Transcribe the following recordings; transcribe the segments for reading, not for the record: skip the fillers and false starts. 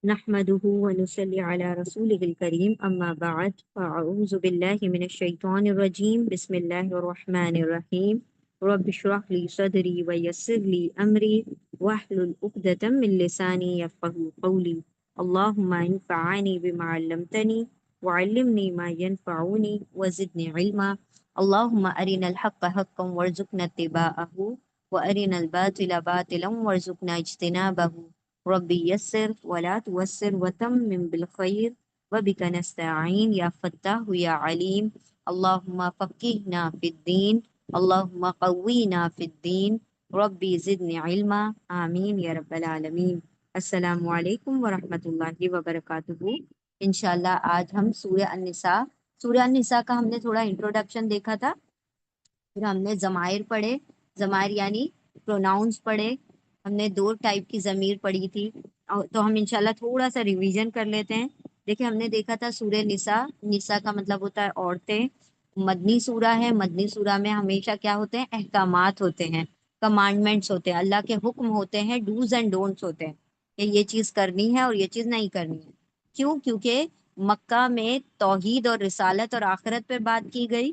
نحمده ونصلي على رسوله الكريم أما بعد فأعوذ بالله من الشيطان الرجيم بسم الله الرحمن الرحيم رب اشرح لي صدري ويسر لي أمري واحلل عقدة من لساني يفقهوا قولي اللهم انفعني بما علمتني وعلمني ما ينفعني وزدني علما اللهم أرنا الحق حقا وارزقنا اتباعه وأرنا الباطل باطلا وارزقنا اجتنابه ربی یسر ولا توسر وتمم بالخیر وبک نستعین یا فتاح یا علیم اللہم فقہنا فی الدین اللہم قوینا فی الدین ربی زدنی علما آمین یا رب العالمین۔ السلام علیکم ورحمۃ اللہ وبرکاتہ۔ انشاءاللہ آج ہم سورہ النساء کا ہم نے تھوڑا انٹروڈکشن دیکھا تھا، پھر ہم نے ضمائر پڑھے، ضمائر یعنی پروناؤنس پڑھے، ہم نے دو ٹائپ کی ضمیر پڑھی تھی، تو ہم انشاءاللہ تھوڑا سا ریویژن کر لیتے ہیں۔ دیکھیں ہم نے دیکھا تھا سورہ نساء، نساء کا مطلب ہوتا ہے عورتیں، مدنی سورہ ہے، مدنی سورہ میں ہمیشہ کیا ہوتے ہیں؟ احکامات ہوتے ہیں، کمانڈمنٹس ہوتے ہیں، اللہ کے حکم ہوتے ہیں، ڈوز اینڈ ڈونٹس ہوتے ہیں کہ یہ چیز کرنی ہے اور یہ چیز نہیں کرنی ہے۔ کیوں؟ کیونکہ مکہ میں توحید اور رسالت اور آخرت پہ بات کی گئی،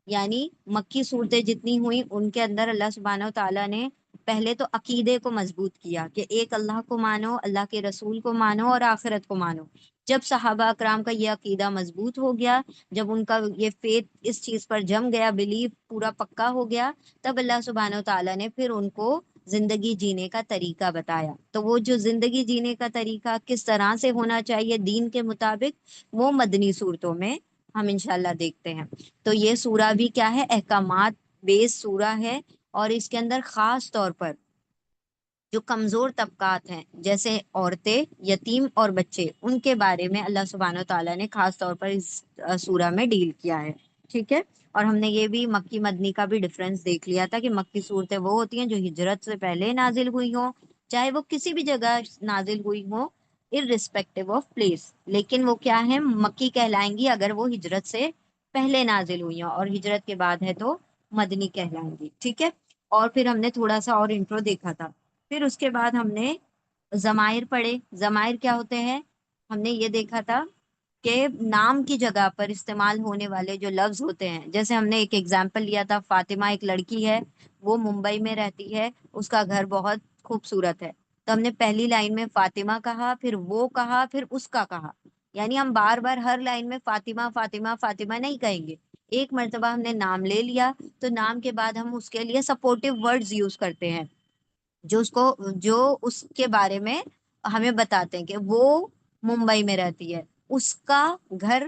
یعنی مکی صورتیں جتنی ہوئیں ان کے اندر اللہ سبحانہ و تعالیٰ نے پہلے تو عقیدے کو مضبوط کیا کہ ایک اللہ کو مانو، اللہ کے رسول کو مانو اور آخرت کو مانو۔ جب صحابہ اکرام کا یہ عقیدہ مضبوط ہو گیا، جب ان کا یہ فیتھ اس چیز پر جم گیا، بلیف پورا پکا ہو گیا، تب اللہ سبحانہ و تعالیٰ نے پھر ان کو زندگی جینے کا طریقہ بتایا۔ تو وہ جو زندگی جینے کا طریقہ کس طرح سے ہونا چاہیے دین کے مطابق، وہ مدنی صورتوں میں ہم انشاءاللہ دیکھتے ہیں۔ تو یہ سورہ بھی کیا ہے؟ احکامات بیس سورہ ہے، اور اس کے اندر خاص طور پر جو کمزور طبقات ہیں جیسے عورتیں، یتیم اور بچے، ان کے بارے میں اللہ سبحانہ و تعالیٰ نے خاص طور پر اس سورہ میں ڈیل کیا ہے، ٹھیک ہے۔ اور ہم نے یہ بھی مکی مدنی کا بھی ڈفرنس دیکھ لیا تھا کہ مکی صورتیں وہ ہوتی ہیں جو ہجرت سے پہلے نازل ہوئی ہوں، چاہے وہ کسی بھی جگہ نازل ہوئی ہوں irrespective آف پلیس، لیکن وہ کیا ہے؟ مکی کہلائیں گی اگر وہ ہجرت سے پہلے نازل ہوئی ہوں، اور ہجرت کے بعد ہے تو مدنی کہلائیں گی، ٹھیک ہے۔ اور پھر ہم نے تھوڑا سا اور انٹرو دیکھا تھا، پھر اس کے بعد ہم نے ضمائر پڑھے۔ ضمائر کیا ہوتے ہیں؟ ہم نے یہ دیکھا تھا کہ نام کی جگہ پر استعمال ہونے والے جو لفظ ہوتے ہیں، جیسے ہم نے ایک ایگزامپل لیا تھا، فاطمہ ایک لڑکی ہے، وہ ممبئی میں رہتی ہے، اس کا گھر بہت خوبصورت ہے، تو ہم نے پہلی لائن میں فاطمہ کہا، پھر وہ کہا، پھر اس کا کہا، یعنی ہم بار بار ہر لائن میں فاطمہ فاطمہ فاطمہ نہیں کہیں گے، ایک مرتبہ ہم نے نام لے لیا تو نام کے بعد ہم اس کے لیے سپورٹیو ورڈز یوز کرتے ہیں جو اس کے بارے میں ہمیں بتاتے ہیں کہ وہ ممبئی میں رہتی ہے، اس کا گھر،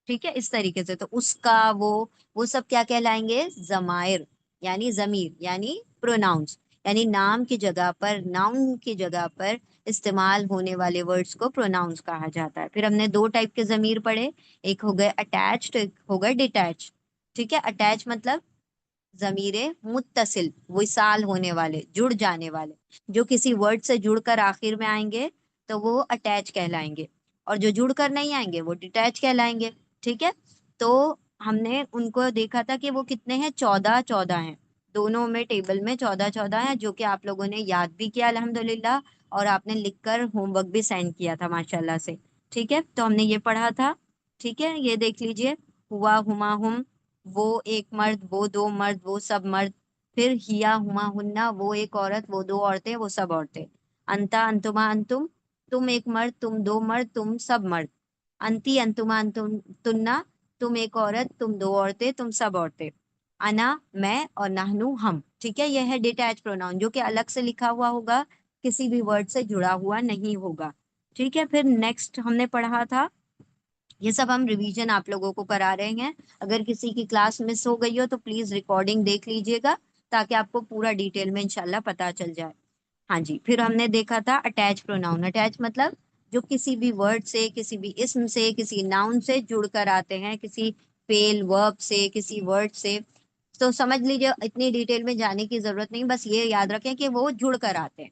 ٹھیک ہے، اس طریقے سے۔ تو اس کا، وہ سب کیا کہلائیں گے؟ ضمائر، یعنی ضمیر، یعنی پروناؤنس، یعنی نام کی جگہ پر، ناؤن کی جگہ پر استعمال ہونے والے ورڈز کو پروناؤنس کہا جاتا ہے۔ پھر ہم نے دو ٹائپ کے ضمیر پڑھے، ایک ہو گئے اٹیچڈ، ایک ہو گئے ڈیٹیچ، ٹھیک ہے۔ اٹیچ مطلب ضمیر متصل، وصال ہونے والے، جڑ جانے والے، جو کسی ورڈ سے جڑ کر آخر میں آئیں گے تو وہ اٹیچ کہلائیں گے، اور جو جڑ کر نہیں آئیں گے وہ ڈیٹیچ کہلائیں گے، ٹھیک ہے۔ تو ہم نے ان کو دیکھا تھا کہ وہ کتنے ہیں؟ 14 ہیں، دونوں میں ٹیبل میں 14 ہیں، جو کہ آپ لوگوں نے یاد بھی کیا الحمدللہ، اور آپ نے لکھ کر ہوم ورک بھی سینڈ کیا تھا ماشاءاللہ سے، ٹھیک ہے۔ تو ہم نے یہ پڑھا تھا، ٹھیک ہے، یہ دیکھ لیجئے، ہوا، ہما، ہم، وہ ایک مرد، وہ دو مرد، وہ سب مرد، پھر ہیا، ہما، ہننا، وہ ایک عورت، وہ دو عورتیں، وہ سب عورتیں، انتا، انتما، انتم، تم ایک مرد، تم دو مرد، تم سب مرد، انتی، انتما، انتم، تننا، تم ایک عورت، تم دو عورتیں، تم سب عورتیں، انا، میں، اور نحنو، ہم، ٹھیک ہے۔ یہ ہے ڈیٹیچ پروناؤن، جو کہ الگ سے لکھا ہوا ہوگا، کسی بھی ورڈ سے جڑا ہوا نہیں ہوگا، ٹھیک ہے۔ پھر نیکسٹ ہم نے پڑھا تھا، یہ سب ہم ریویژن آپ لوگوں کو کرا رہے ہیں، اگر کسی کی کلاس مس ہو گئی ہو تو پلیز ریکارڈنگ دیکھ لیجئے گا تاکہ آپ کو پورا ڈیٹیل میں انشاءاللہ پتا چل جائے۔ ہاں جی، پھر ہم نے دیکھا تھا اٹیچ پروناؤن۔ اٹیچ مطلب جو کسی بھی ورڈ سے، کسی بھی اسم سے، کسی ناؤن سے جڑ کر آتے ہیں، کسی فعل، ورب سے، کسی ورڈ سے، تو سمجھ لیجئے اتنی ڈیٹیل میں جانے کی ضرورت نہیں، بس یہ یاد رکھیں کہ وہ جڑ کر آتے ہیں،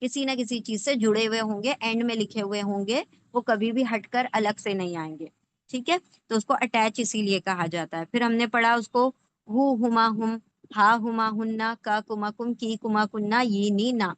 کسی نہ کسی چیز سے جڑے ہوئے ہوں گے، اینڈ میں لکھے ہوئے ہوں گے، وہ کبھی بھی ہٹ کر الگ سے نہیں آئیں گے، ٹھیک ہے۔ تو اس کو اٹیچ اسی لیے کہا جاتا ہے۔ پھر ہم نے پڑھا اس کو ہو، ہما، ہم، ہا، ہما، ہننا، کا، کما، کم، کی، کما، کننا، یہ، نی، نا،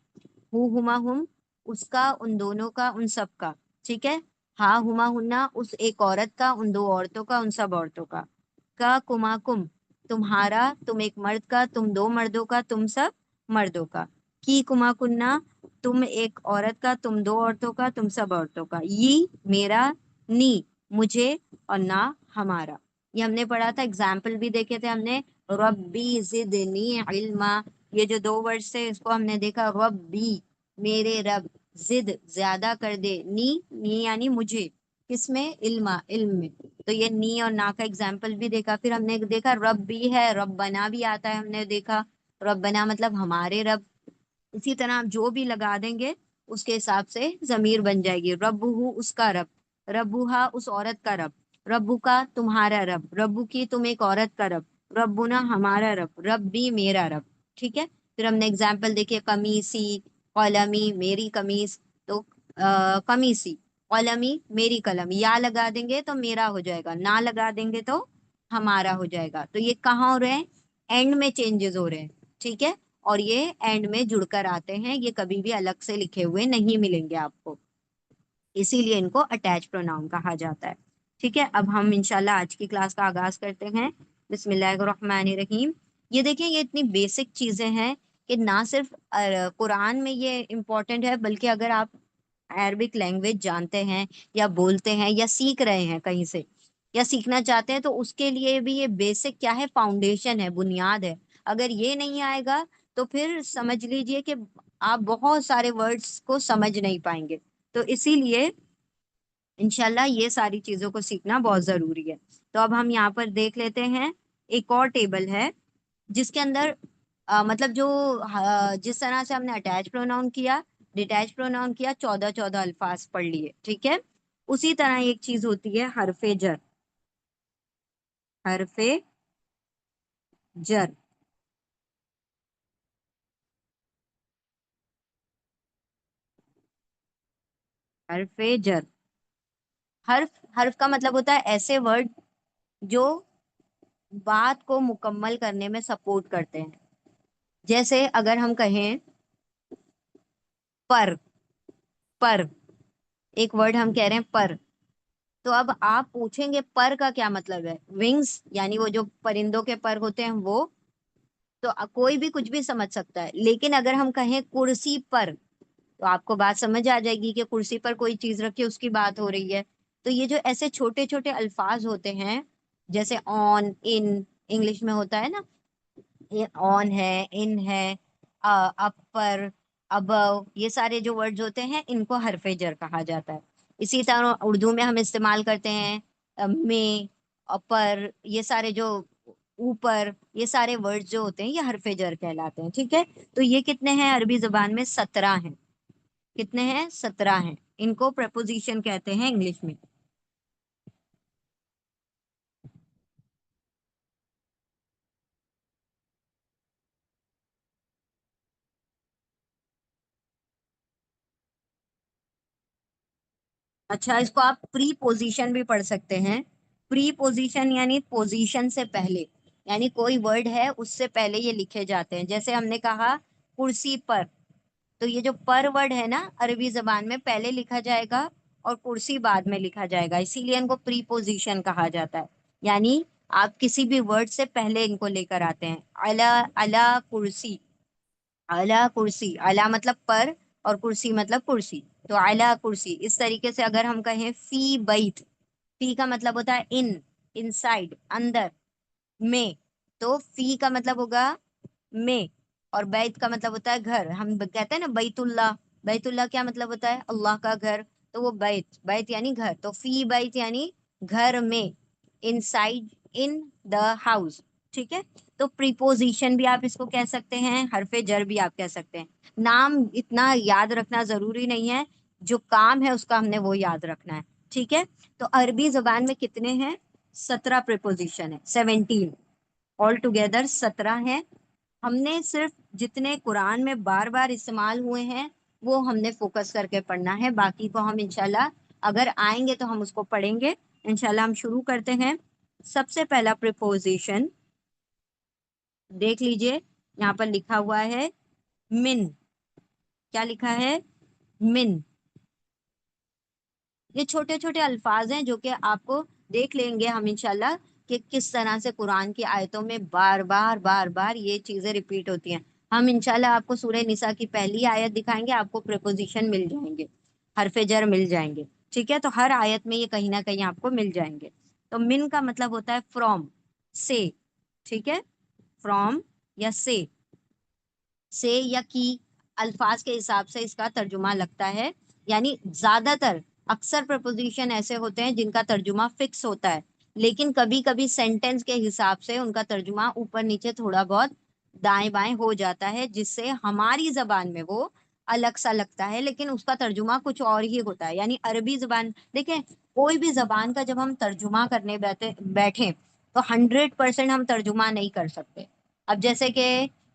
ہو، ہما، ہم، اس کا، ان دونوں کا، ان سب کا، ठीक है। हा हुमा हुन्ना उस एक औरत का, उन दो औरतों का, उन सब औरतों का कुमा कुम तुम्हारा, तुम एक मर्द का, तुम दो मर्दों का, तुम सब मर्दों का। की कुमा कुन्ना तुम एक औरत का, तुम दो औरतों का, तुम सब औरतों का। ये मेरा, नी मुझे, और ना हमारा। ये हमने पढ़ा था, एग्जाम्पल भी देखे थे हमने। रब्बी जिदनी इल्मा, ये जो दो वर्ड थे इसको हमने देखा। रब्बी मेरे रब, जिद ज्यादा कर दे, नी यानी मुझे, किसमें, इल्मा इल्म में। तो ये नी और ना का एग्जाम्पल भी देखा। फिर हमने देखा रब भी है, रब्बना भी आता है, हमने देखा रब्बना मतलब हमारे रब। इसी तरह आप जो भी लगा देंगे उसके हिसाब से जमीर बन जाएगी। रब्बुहु उसका रब, रब्बुहा उस औरत का रब, रब्बु का तुम्हारा रब, रब्बु की तुम एक औरत का रब, रब्बुना हमारा रब, रब्बी मेरा रब। ठीक है। फिर हमने एग्जाम्पल देखे, कमीसी कलमी मेरी कमीज, तो कमीसी कलमी मेरी कलम, या लगा देंगे तो मेरा हो जाएगा, ना लगा देंगे तो हमारा हो जाएगा। तो ये कहाँ हो रहे हैं, एंड में चेंजेस हो रहे हैं। ठीक है। और ये एंड में जुड़कर आते हैं, ये कभी भी अलग से लिखे हुए नहीं मिलेंगे आपको, इसीलिए इनको अटैच प्रोनाउन कहा जाता है। ठीक है। अब हम इंशाल्लाह आज की क्लास का आगाज करते हैं। बिस्मिल्लाहिर्रहमानिर्रहीम। ये देखें, ये इतनी बेसिक चीजें हैं कि ना सिर्फ कुरान में ये इम्पोर्टेंट है, बल्कि अगर आप अरबिक लैंग्वेज जानते हैं या बोलते हैं या सीख रहे हैं कहीं से, या सीखना चाहते हैं, तो उसके लिए भी ये बेसिक क्या है, फाउंडेशन है, बुनियाद है। अगर ये नहीं आएगा तो फिर समझ लीजिए कि आप बहुत सारे वर्ड्स को समझ नहीं पाएंगे। तो इसीलिए इंशाल्लाह ये सारी चीजों को सीखना बहुत जरूरी है। तो अब हम यहाँ पर देख लेते हैं, एक और टेबल है जिसके अंदर मतलब जो जिस तरह से हमने अटैच प्रोनाउन किया, डिटैच प्रोनाउन किया, 14-14 अल्फाज पढ़ लिए। ठीक है। उसी तरह एक चीज होती है हरफे जर, हरफे जर। हरफे जर, हर्फ, हर्फ का मतलब होता है ऐसे वर्ड जो बात को मुकम्मल करने में सपोर्ट करते हैं। जैसे अगर हम कहें पर, पर एक वर्ड हम कह रहे हैं पर, तो अब आप पूछेंगे पर का क्या मतलब है, विंग्स यानी वो जो परिंदों के पर होते हैं वो, तो कोई भी कुछ भी समझ सकता है। लेकिन अगर हम कहें कुर्सी पर, तो आपको बात समझ आ जाएगी कि कुर्सी पर कोई चीज रखी उसकी बात हो रही है। तो ये जो ऐसे छोटे छोटे अल्फाज होते हैं, जैसे ऑन, इन, इंग्लिश में होता है ना, ये ऑन है, इन है, अपर, अबव, ये सारे जो वर्ड्स होते हैं इनको हरफे जर कहा जाता है। इसी तरह उर्दू में हम इस्तेमाल करते हैं में, अपर, ये सारे जो ऊपर, ये सारे वर्ड्स जो होते हैं ये हरफे जर कहलाते हैं। ठीक है। तो ये कितने हैं अरबी जुबान में, 17 हैं। कितने हैं, 17 हैं। इनको प्रपोजिशन कहते हैं इंग्लिश में। अच्छा, इसको आप प्री पोजीशन भी पढ़ सकते हैं। प्री पोजीशन यानी पोजीशन से पहले, यानी कोई वर्ड है उससे पहले ये लिखे जाते हैं। जैसे हमने कहा कुर्सी पर, तो ये जो पर वर्ड है ना अरबी जबान में पहले लिखा जाएगा और कुर्सी बाद में लिखा जाएगा, इसीलिए इनको प्री पोजीशन कहा जाता है। यानी आप किसी भी वर्ड से पहले इनको लेकर आते हैं। अला, अला कुर्सी, अला कुर्सी, अला मतलब पर और कुर्सी मतलब कुर्सी, तो अला कुर्सी। इस तरीके से अगर हम कहें फी बैत, फी का मतलब होता है इन, इनसाइड, अंदर, में, तो फी का मतलब होगा में, और बैत का मतलब होता है घर। हम कहते हैं ना बैतुल्लाह, बैतुल्लाह क्या मतलब होता है, अल्लाह का घर, तो वो बैत, बैत यानी घर, तो फी बैत यानी घर में, इनसाइड, इन द हाउस। ठीक है। तो प्रीपोजिशन भी आप इसको कह सकते हैं, हरफे जर भी आप कह सकते हैं। नाम इतना याद रखना जरूरी नहीं है, जो काम है उसका हमने वो याद रखना है। ठीक है। तो अरबी जुबान में कितने हैं, 17 प्रीपोजिशन है, 17, ऑल टुगेदर 17 हैं। हमने सिर्फ जितने कुरान में बार बार इस्तेमाल हुए हैं वो हमने फोकस करके पढ़ना है, बाकी को हम इंशाल्लाह अगर आएंगे तो हम उसको पढ़ेंगे। इंशाल्लाह हम शुरू करते हैं। सबसे पहला प्रिपोजिशन देख लीजिए, यहाँ पर लिखा हुआ है मिन। क्या लिखा है, मिन। یہ چھوٹے چھوٹے الفاظ ہیں جو کہ آپ کو دیکھ لیں گے ہم انشاءاللہ کہ کس طرح سے قرآن کی آیتوں میں بار بار بار بار یہ چیزیں ریپیٹ ہوتی ہیں. ہم انشاءاللہ آپ کو سورہ نساء کی پہلی آیت دکھائیں گے، آپ کو پریپوزیشن مل جائیں گے، حرف جر مل جائیں گے. ٹھیک ہے، تو ہر آیت میں یہ کہیں نہ کہیں آپ کو مل جائیں گے. تو من کا مطلب ہوتا ہے فرام، سے. ٹھیک ہے، فرام یا سے یا کی الفاظ کے حساب سے اس کا ترجمہ لگتا ہے. یعنی زیادہ تر اکثر پرپوزیشن ایسے ہوتے ہیں جن کا ترجمہ فکس ہوتا ہے، لیکن کبھی کبھی سینٹینس کے حساب سے ان کا ترجمہ اوپر نیچے تھوڑا بہت دائیں بائیں ہو جاتا ہے، جس سے ہماری زبان میں وہ الگ سا لگتا ہے لیکن اس کا ترجمہ کچھ اور ہی ہوتا ہے. یعنی عربی زبان دیکھیں، کوئی بھی زبان کا جب ہم ترجمہ کرنے بیٹھیں تو 100% ہم ترجمہ نہیں کر سکتے. اب جیسے کہ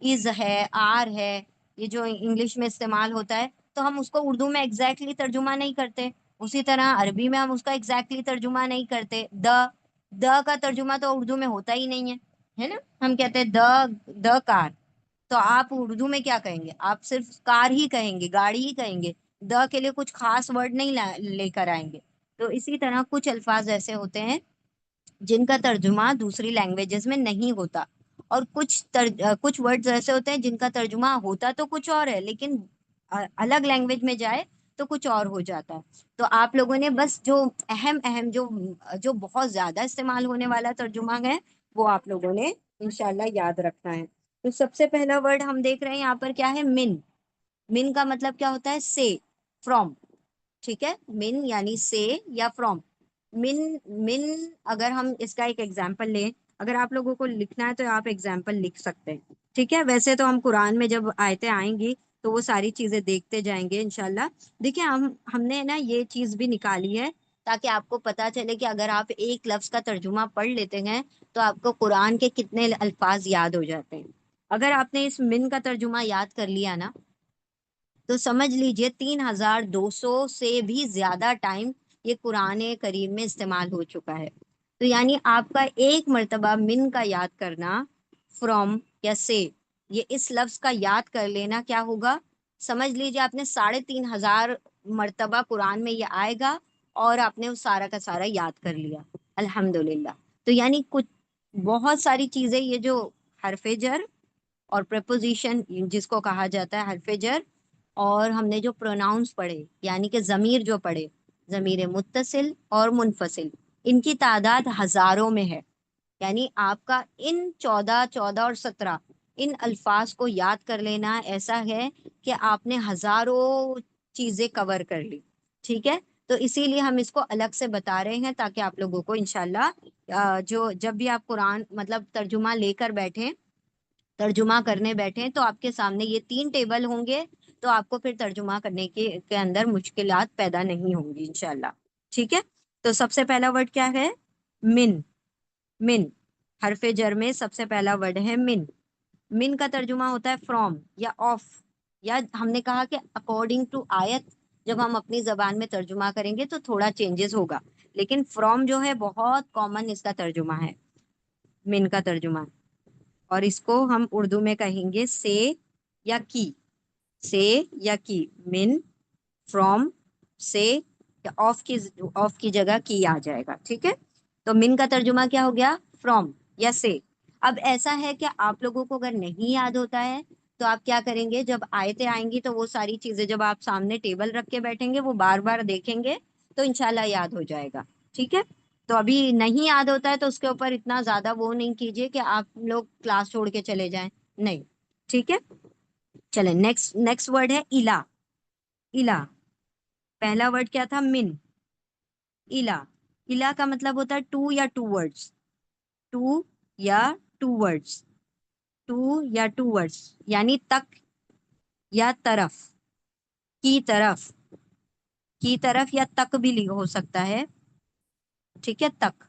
از ہے، آر ہے، یہ جو انگلش میں استعمال ہوتا ہے تو ہم اس کو اردو میں ایگزیکٹلی ترجمہ نہیں کرتے. اسی طرح عربی میں ہم اس کا ایگزیکٹلی ترجمہ نہیں کرتے. دا کا ترجمہ تو اردو میں ہوتا ہی نہیں ہے نا. ہم کہتے ہیں دا کار، تو آپ اردو میں کیا کہیں گے؟ آپ صرف کار ہی کہیں گے، گاڑی ہی کہیں گے. دا کے لیے کچھ خاص ورڈ نہیں لے کر آئیں گے. تو اسی طرح کچھ الفاظ ایسے ہوتے ہیں جن کا ترجمہ دوسری لینگویجز میں نہیں ہوتا، اور کچھ ورڈز ایسے ہوتے ہیں جن کا ترجمہ ہوتا تو کچھ اور ہے لیکن الگ لینگویج میں جائے تو کچھ اور ہو جاتا ہے. تو آپ لوگوں نے بس جو اہم جو بہت زیادہ استعمال ہونے والا ترجمہ ہے وہ آپ لوگوں نے انشاءاللہ یاد رکھنا ہے. تو سب سے پہلا ورڈ ہم دیکھ رہے ہیں یہاں پر کیا ہے؟ من کا مطلب کیا ہوتا ہے؟ سے، فرام. ٹھیک ہے، من یعنی سے یا فرام. من اگر ہم اس کا ایک ایگزامپل لیں، اگر آپ لوگوں کو لکھنا ہے تو آپ ایگزامپل لکھ سکتے ہیں. ٹھیک ہے، ویسے تو ہم قرآن میں جب آیتیں آئیں گی تو وہ ساری چیزیں دیکھتے جائیں گے انشاءاللہ. دیکھیں ہم نے نا یہ چیز بھی نکالی ہے تاکہ آپ کو پتا چلے کہ اگر آپ ایک لفظ کا ترجمہ پڑھ لیتے ہیں تو آپ کو قرآن کے کتنے الفاظ یاد ہو جاتے ہیں. اگر آپ نے اس من کا ترجمہ یاد کر لیا نا تو سمجھ لیجئے 3200 سے بھی زیادہ ٹائم یہ قرآن کریم میں استعمال ہو چکا ہے. تو یعنی آپ کا ایک مرتبہ من کا یاد کرنا، فرام یا سے، یہ اس لفظ کا یاد کر لینا کیا ہوگا؟ سمجھ لیجئے آپ نے 3500 مرتبہ قرآن میں یہ آئے گا اور آپ نے اس سارا کا سارا یاد کر لیا الحمدللہ. تو یعنی کچھ بہت ساری چیزیں، یہ جو حرف جر اور پریپوزیشن جس کو کہا جاتا ہے حرف جر، اور ہم نے جو پروناؤنس پڑھے یعنی کہ ضمیر جو پڑھے، ضمیر متصل اور منفصل، ان کی تعداد ہزاروں میں ہے. یعنی آپ کا ان 14 اور 17 ان الفاظ کو یاد کر لینا ایسا ہے کہ آپ نے ہزاروں چیزیں کور کر لی. ٹھیک ہے، تو اسی لیے ہم اس کو الگ سے بتا رہے ہیں تاکہ آپ لوگوں کو انشاءاللہ جو جب بھی آپ قرآن مطلب ترجمہ لے کر بیٹھیں، ترجمہ کرنے بیٹھیں تو آپ کے سامنے یہ 3 ٹیبل ہوں گے، تو آپ کو پھر ترجمہ کرنے کے اندر مشکلات پیدا نہیں ہوں گی انشاءاللہ. ٹھیک ہے، تو سب سے پہلا ورڈ کیا ہے؟ من حرف جر میں سب سے پہلا ورڈ ہے من. من کا ترجمہ ہوتا ہے فرام یا آف، یا ہم نے کہا کہ اکارڈنگ ٹو آیت جب ہم اپنی زبان میں ترجمہ کریں گے تو تھوڑا چینجز ہوگا، لیکن فرام جو ہے بہت کامن اس کا ترجمہ ہے، من کا ترجمہ. اور اس کو ہم اردو میں کہیں گے سے یا کی. سے یا کی، من، فرام، سے، آف کی جگہ کی آ جائے گا. ٹھیک ہے، تو من کا ترجمہ کیا ہو گیا؟ فرام یا سے. اب ایسا ہے کہ آپ لوگوں کو اگر نہیں یاد ہوتا ہے تو آپ کیا کریں گے؟ جب آیتیں آئیں گی تو وہ ساری چیزیں جب آپ سامنے ٹیبل رکھ کے بیٹھیں گے وہ بار بار دیکھیں گے تو انشاءاللہ یاد ہو جائے گا. ٹھیک ہے، تو ابھی نہیں یاد ہوتا ہے تو اس کے اوپر اتنا زیادہ وہ نہیں کیجیے کہ آپ لوگ کلاس چھوڑ کے چلے جائیں، نہیں. ٹھیک ہے، چلیں نیکسٹ ورڈ ہے الا. الا پہلا ورڈ کیا تھا؟ من. الا، الا کا مطلب ہوتا ہے ٹو یا ٹو ورڈز. ٹو یا ٹو ورڈز، ٹو یا ٹو ورڈز یعنی تک یا طرف، کی طرف، کی طرف یا تک بھی ہو سکتا ہے. ٹھیک ہے، تک.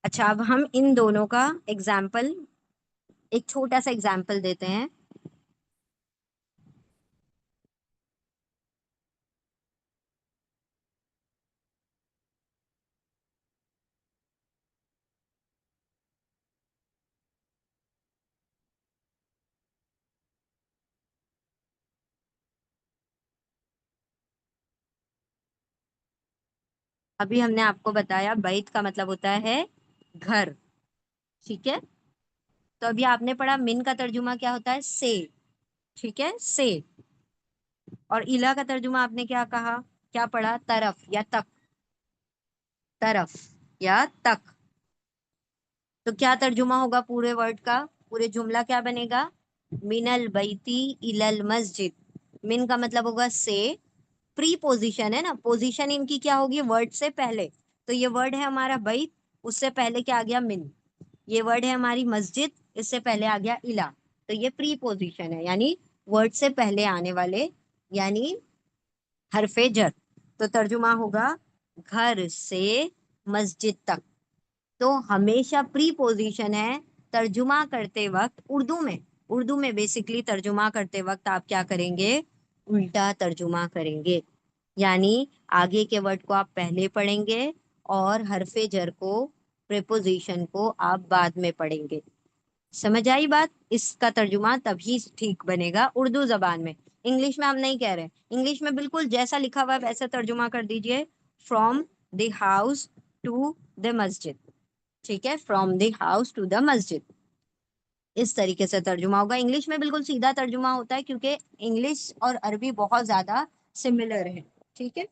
اچھا، اب ہم ان دونوں کا ایگزامپل، ایک چھوٹا سا ایگزامپل دیتے ہیں. ابھی ہم نے آپ کو بتایا بیت کا مطلب ہوتا ہے گھر، ٹھیک ہے. تو ابھی آپ نے پڑھا من کا ترجمہ کیا ہوتا ہے، سے، ٹھیک ہے، سے. اور الہ کا ترجمہ آپ نے کیا کہا، کیا پڑھا، طرف یا تک، طرف یا تک. تو کیا ترجمہ ہوگا پورے ورڈ کا، پورے جملہ کیا بنے گا، من البیتی الی المسجد. من کا مطلب ہوگا سے، پری پوزیشن ہے نا، پوزیشن ان کی کیا ہوگی ورڈ سے پہلے. تو یہ ورڈ ہے ہمارا بیت، اس سے پہلے کیا آ گیا من. یہ ورڈ ہے ہماری مسجد، اس سے پہلے آ گیا الہ. تو یہ پری پوزیشن ہے، یعنی ورڈ سے پہلے آنے والے، یعنی حرف جر. تو ترجمہ ہوگا گھر سے مسجد تک. تو ہمیشہ پری پوزیشن ہے ترجمہ کرتے وقت اردو میں بیسکلی ترجمہ کرتے وقت آپ کیا کریں گے، الٹا ترجمہ کریں گے. یعنی آگے کے ورڈ کو آپ پہلے پڑھیں گے اور حرف جر کو، پریپوزیشن کو آپ بعد میں پڑھیں گے. سمجھ آئی بات؟ اس کا ترجمہ تبھی ٹھیک بنے گا اردو زبان میں. انگلش میں ہم نہیں کہہ رہے، انگلش میں بالکل جیسا لکھا ہوا ہے ویسا ترجمہ کر دیجئے، from the house to the مسجد. ٹھیک ہے، from the house to the مسجد، اس طریقے سے ترجمہ ہوگا. انگلش میں بالکل سیدھا ترجمہ ہوتا ہے کیونکہ انگلش اور عربی بہت زیادہ سملر ہیں. ٹھیک ہے،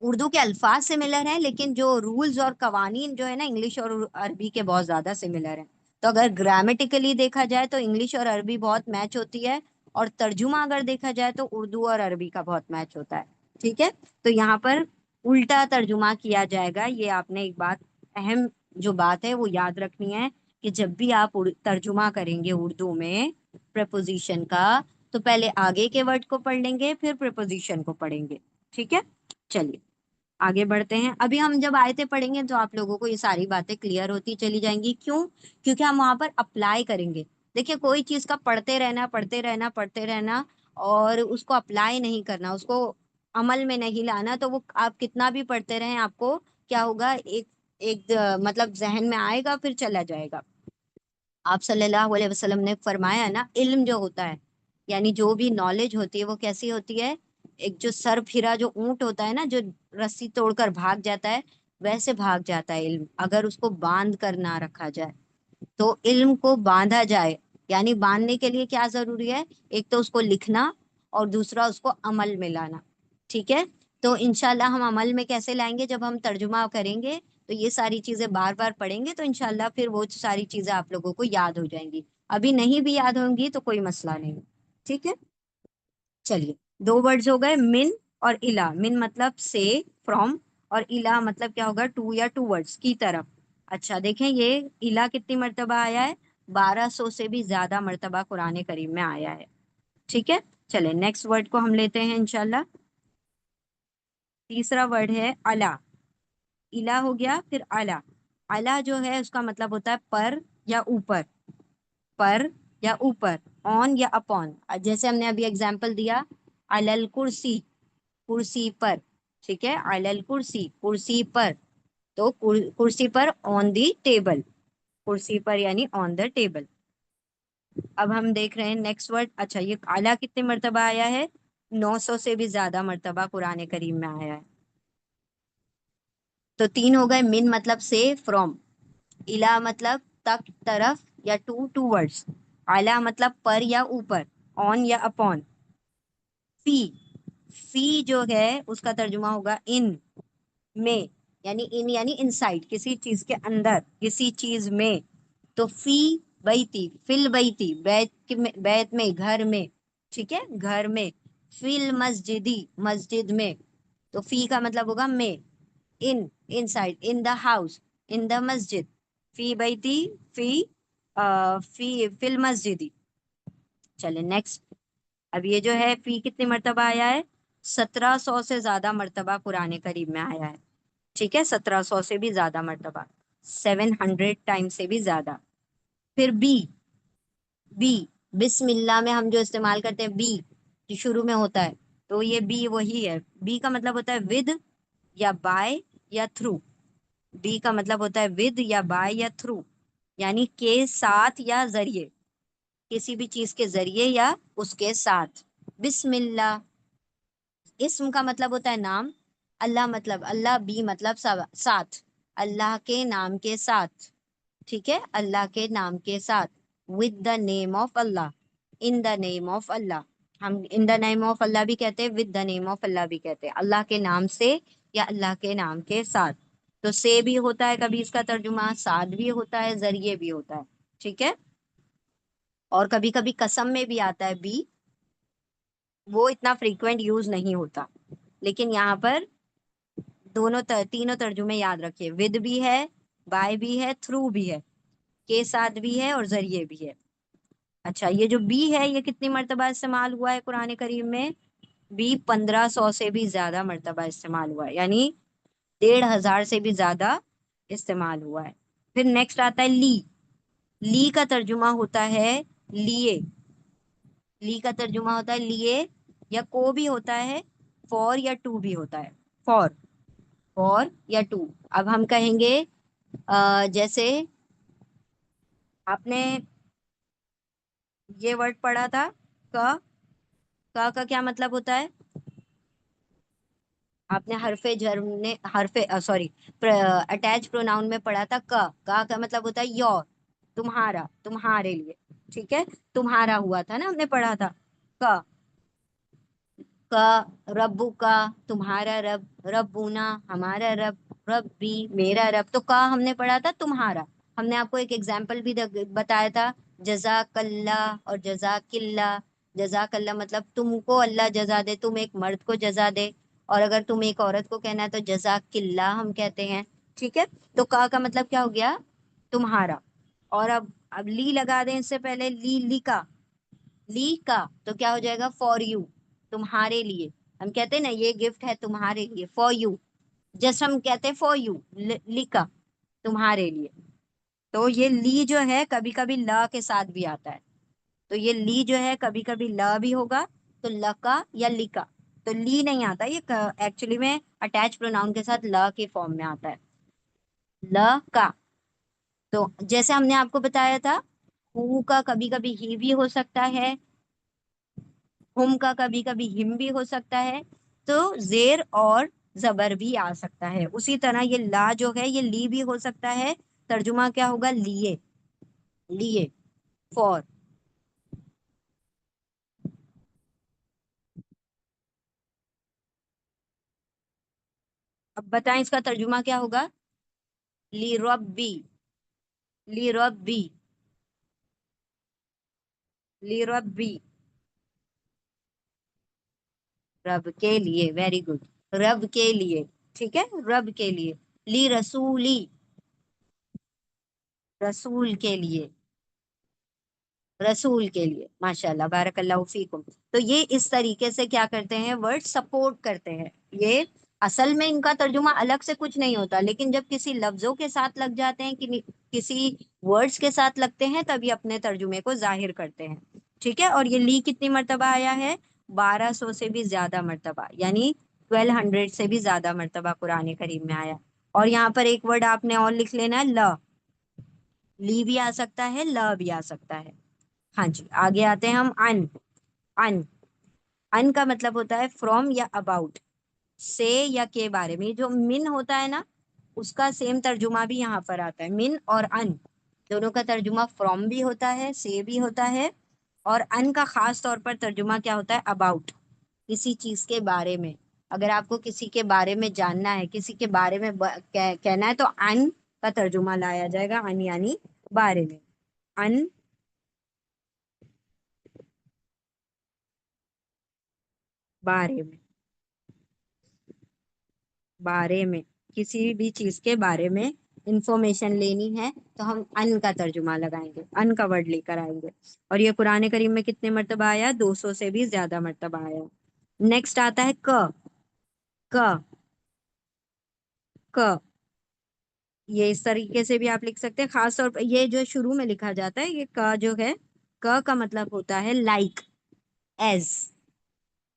اردو کے الفاظ سملر ہیں لیکن جو رولز اور قوانین جو ہے نا انگلش اور عربی کے بہت زیادہ سملر ہیں. تو اگر گرامیٹیکلی دیکھا جائے تو انگلش اور عربی بہت میچ ہوتی ہے، اور ترجمہ اگر دیکھا جائے تو اردو اور عربی کا بہت میچ ہوتا ہے. ٹھیک ہے، تو یہاں پر الٹا ترجمہ کیا جائے گا. یہ آپ نے ایک بات، اہم جو بات ہے وہ یاد رکھنی ہے کہ جب بھی آپ ترجمہ کریں گے اردو میں پریپوزیشن کا، تو پہلے آگے کے ورڈ کو پڑھ لیں گے پھر پریپوزیشن کو پڑھیں گے. ٹھیک ہے، چلیے آگے بڑھتے ہیں. ابھی ہم جب آیتیں پڑھیں گے تو آپ لوگوں کو یہ ساری باتیں کلیئر ہوتی چلی جائیں گی. کیوں؟ کیونکہ ہم وہاں پر اپلائی کریں گے. دیکھیں کوئی چیز کا پڑھتے رہنا پڑھتے رہنا پڑھتے رہنا اور اس کو اپلائی نہیں کرنا، اس کو عمل میں نہیں لانا، تو وہ آپ کتنا بھی پڑھتے رہیں آپ کو کیا ہوگا، ایک مطلب ذہن میں آئے گا پھر چلا جائے گا. آپ صلی اللہ علیہ وسلم نے فرمایا نا، علم جو ہوتا ہے یعنی جو بھی نالج ہوتی ہے وہ کیسی ہوتی ہے، ایک جو سر پھرا جو اونٹ ہوتا ہے نا، جو رسی توڑ کر بھاگ جاتا ہے، ویسے بھاگ جاتا ہے علم اگر اس کو باندھ کر نہ رکھا جائے. تو علم کو باندھا جائے، یعنی باندھنے کے لیے کیا ضروری ہے، ایک تو اس کو لکھنا اور دوسرا اس کو عمل میں لانا. ٹھیک ہے، تو انشاءاللہ ہم عمل میں کیسے لائیں گے، جب ہم ترجمہ کریں گے تو یہ ساری چیزیں بار بار پڑھیں گے تو انشاءاللہ پھر وہ ساری چیزیں آپ لوگوں کو یاد ہو جائیں گی. ابھی نہیں بھی یاد ہوں گی تو کوئی مسئلہ نہیں. ٹھیک ہے، چلیے دو ورڈز ہو گئے، من اور الہ. من مطلب سے، فرام، اور الہ مطلب کیا ہوگا، ٹو یا ٹو ورڈز کی طرف. اچھا دیکھیں یہ الہ کتنی مرتبہ آیا ہے، 1200 سے بھی زیادہ مرتبہ قرآن کریم میں آیا ہے. ٹھیک ہے، چلیں نیکسٹ ورڈ کو ہم لیتے ہیں انشاءاللہ. تیسرا ورڈ ہے اعلی. الہ ہو گیا، پھر اعلی. اعلی جو ہے اس کا مطلب ہوتا ہے پر یا اوپر، پر یا اوپر، آن یا اپون. جیسے ہم نے ابھی اگزامپل دیا، علل کرسی، کرسی پر. ٹھیک ہے، علل کرسی، کرسی پر. تو کرسی پر، آن دی ٹیبل، کرسی پر یعنی آن دا ٹیبل. اب ہم دیکھ رہے ہیں نیکسٹ ورڈ. اچھا یہ اعلیٰ کتنے مرتبہ آیا ہے، 900 سے بھی زیادہ مرتبہ قرآن کریم میں آیا ہے. تو تین ہو گئے، من مطلب سے، فرام. الہ مطلب تک، طرف یا ٹو ورڈز. اعلیٰ مطلب پر یا اوپر، آن یا اپون. فی، فی جو ہے اس کا ترجمہ ہوگا ان، میں، یعنی ان یعنی ان سائڈ، کسی چیز کے اندر، کسی چیز میں. تو فی بیتی، فل بیتی، بیت میں، گھر میں. ٹھیک ہے، گھر میں. فی المسجدی، مسجد میں. تو فی کا مطلب ہوگا میں، ان سائڈ، ان دا ہاؤس، ان دا مسجد. فی بیتی، فی فی المسجدی. چلے نیکسٹ. اب یہ جو ہے فی کتنی مرتبہ آیا ہے، 1700 سے زیادہ مرتبہ قرآن کریم میں آیا ہے. ٹھیک ہے، 1700 سے بھی زیادہ مرتبہ، 700 ٹائم سے بھی زیادہ. پھر بی، بی، بسم اللہ میں ہم جو استعمال کرتے ہیں بی، جو شروع میں ہوتا ہے، تو یہ بی وہی ہے. بی کا مطلب ہوتا ہے ود یا بائے یا تھرو. بی کا مطلب ہوتا ہے ود یا بائے یا تھرو، یعنی کے ساتھ یا ذریعے، کسی بھی چیز کے ذریعے یا اس کے ساتھ. بسم اللہ، اسم کا مطلب ہوتا ہے نام، अल्लाह मतलब अल्लाह, बी मतलब साथ, अल्लाह के नाम के साथ, ठीक है, अल्लाह के नाम के साथ, with the name of Allah, in the name of Allah. हम in the name of Allah भी कहते हैं, with the name of Allah भी कहते हैं, अल्लाह के नाम से या अल्लाह के नाम के साथ। तो से भी होता है कभी इसका तर्जुमा, साथ भी होता है, जरिए भी होता है, ठीक है। और कभी कभी कसम में भी आता है बी, वो इतना फ्रीक्वेंट यूज नहीं होता, लेकिन यहाँ पर तीनों तर्जुमे याद रखिए, विद भी है, बाय भी है, थ्रू भी है, के साथ भी है और जरिए भी है। अच्छा, ये जो बी है ये कितनी मर्तबा इस्तेमाल हुआ है कुरान करीम में? बी 1500 से भी ज्यादा मर्तबा इस्तेमाल हुआ है, यानी 1500 से भी ज्यादा इस्तेमाल हुआ है। फिर नेक्स्ट आता है ली। ली का तर्जुमा होता है लिए, ली का तर्जुमा होता है लिए, या को भी होता है, फॉर या टू भी होता है, फॉर, फॉर या टू। अब हम कहेंगे जैसे आपने ये वर्ड पढ़ा था क, का क्या मतलब होता है? आपने हरफे जर ने हरफे सॉरी अटैच प्रोनाउन में पढ़ा था, का मतलब होता है योर, तुम्हारा, तुम्हारे लिए, ठीक है, तुम्हारा हुआ था ना, हमने पढ़ा था का। रब्बू का, तुम्हारा रब, रब्बूना, हमारा रब, रब्बी, मेरा रब। तो का हमने पढ़ा था तुम्हारा। हमने आपको एक एग्जाम्पल भी बताया था, जजाकल्ला और जजाकिल्ला। जजाकल्ला मतलब तुमको अल्लाह जजा दे, तुम एक मर्द को जजा दे, और अगर तुम एक औरत को कहना है तो जजाकिल्ला हम कहते हैं, ठीक है। तो का मतलब क्या हो गया? तुम्हारा। और अब ली लगा दें इससे पहले, ली का तो क्या हो जाएगा? फॉर यू, तुम्हारे लिए। हम कहते हैं ना ये गिफ्ट है तुम्हारे लिए, फॉर यू, जस्ट हम कहते हैं फॉर यू, लिका, तुम्हारे लिए। तो ये ली जो है कभी कभी ल के साथ भी आता है, तो ये ली जो है कभी कभी ल भी होगा, तो लका या लिका। तो ली नहीं आता, ये एक्चुअली में अटैच प्रोनाउन के साथ ल के फॉर्म में आता है, ल का। तो जैसे हमने आपको बताया था, हु का कभी कभी ही भी हो सकता है, हुम का कभी कभी हिम भी हो सकता है, तो जेर और जबर भी आ सकता है। उसी तरह ये ला जो है ये ली भी हो सकता है, तर्जुमा क्या होगा? लिए, लिए, फॉर। अब बताएं इसका तर्जुमा क्या होगा? ली रब्बी, ली रब्बी, ली रब्बी, रब के लिए, वेरी गुड, रब के लिए, ठीक है, रब के लिए। ली रसूली, रसूल के लिए, रसूल के लिए, माशाल्लाह, बारकल्लाहु फीकुम। तो ये इस तरीके से क्या करते हैं, वर्ड सपोर्ट करते हैं। ये असल में इनका तर्जुमा अलग से कुछ नहीं होता, लेकिन जब किसी लफ्जों के साथ लग जाते हैं, कि किसी वर्ड्स के साथ लगते हैं, तभी अपने तर्जुमे को जाहिर करते हैं, ठीक है। और ये ली कितनी मर्तबा आया है? 1200 से भी ज्यादा मर्तबा, यानी 1200 से भी ज्यादा मर्तबा कुरान करीम में आया। और यहाँ पर एक वर्ड आपने और लिख लेना है, ल। ली भी आ सकता है, ल भी आ सकता है। हाँ जी, आगे आते हैं हम, अन। अन, अन का मतलब होता है फ्रॉम या अबाउट, से या के बारे में। जो मिन होता है ना, उसका सेम तर्जुमा भी यहाँ पर आता है, मिन और अन दोनों का तर्जुमा फ्रॉम भी होता है, से भी होता है। और अन का खास तौर पर तर्जुमा क्या होता है? अबाउट, किसी चीज के बारे में। अगर आपको किसी के बारे में जानना है, किसी के बारे में कहना है, तो अन का तर्जुमा लाया जाएगा, अन यानी बारे में, अन, बारे में, बारे में, किसी भी चीज के बारे में इंफॉर्मेशन लेनी है तो हम अन का तर्जुमा लगाएंगे, अन का वर्ड लेकर आएंगे। और ये कुरान करीम में कितने मर्तबा आया? 200 से भी ज्यादा मर्तबा आया। नेक्स्ट आता है क। क, क, ये इस तरीके से भी आप लिख सकते हैं, खास तौर पर ये जो शुरू में लिखा जाता है, ये क जो है, क का मतलब होता है लाइक, एज,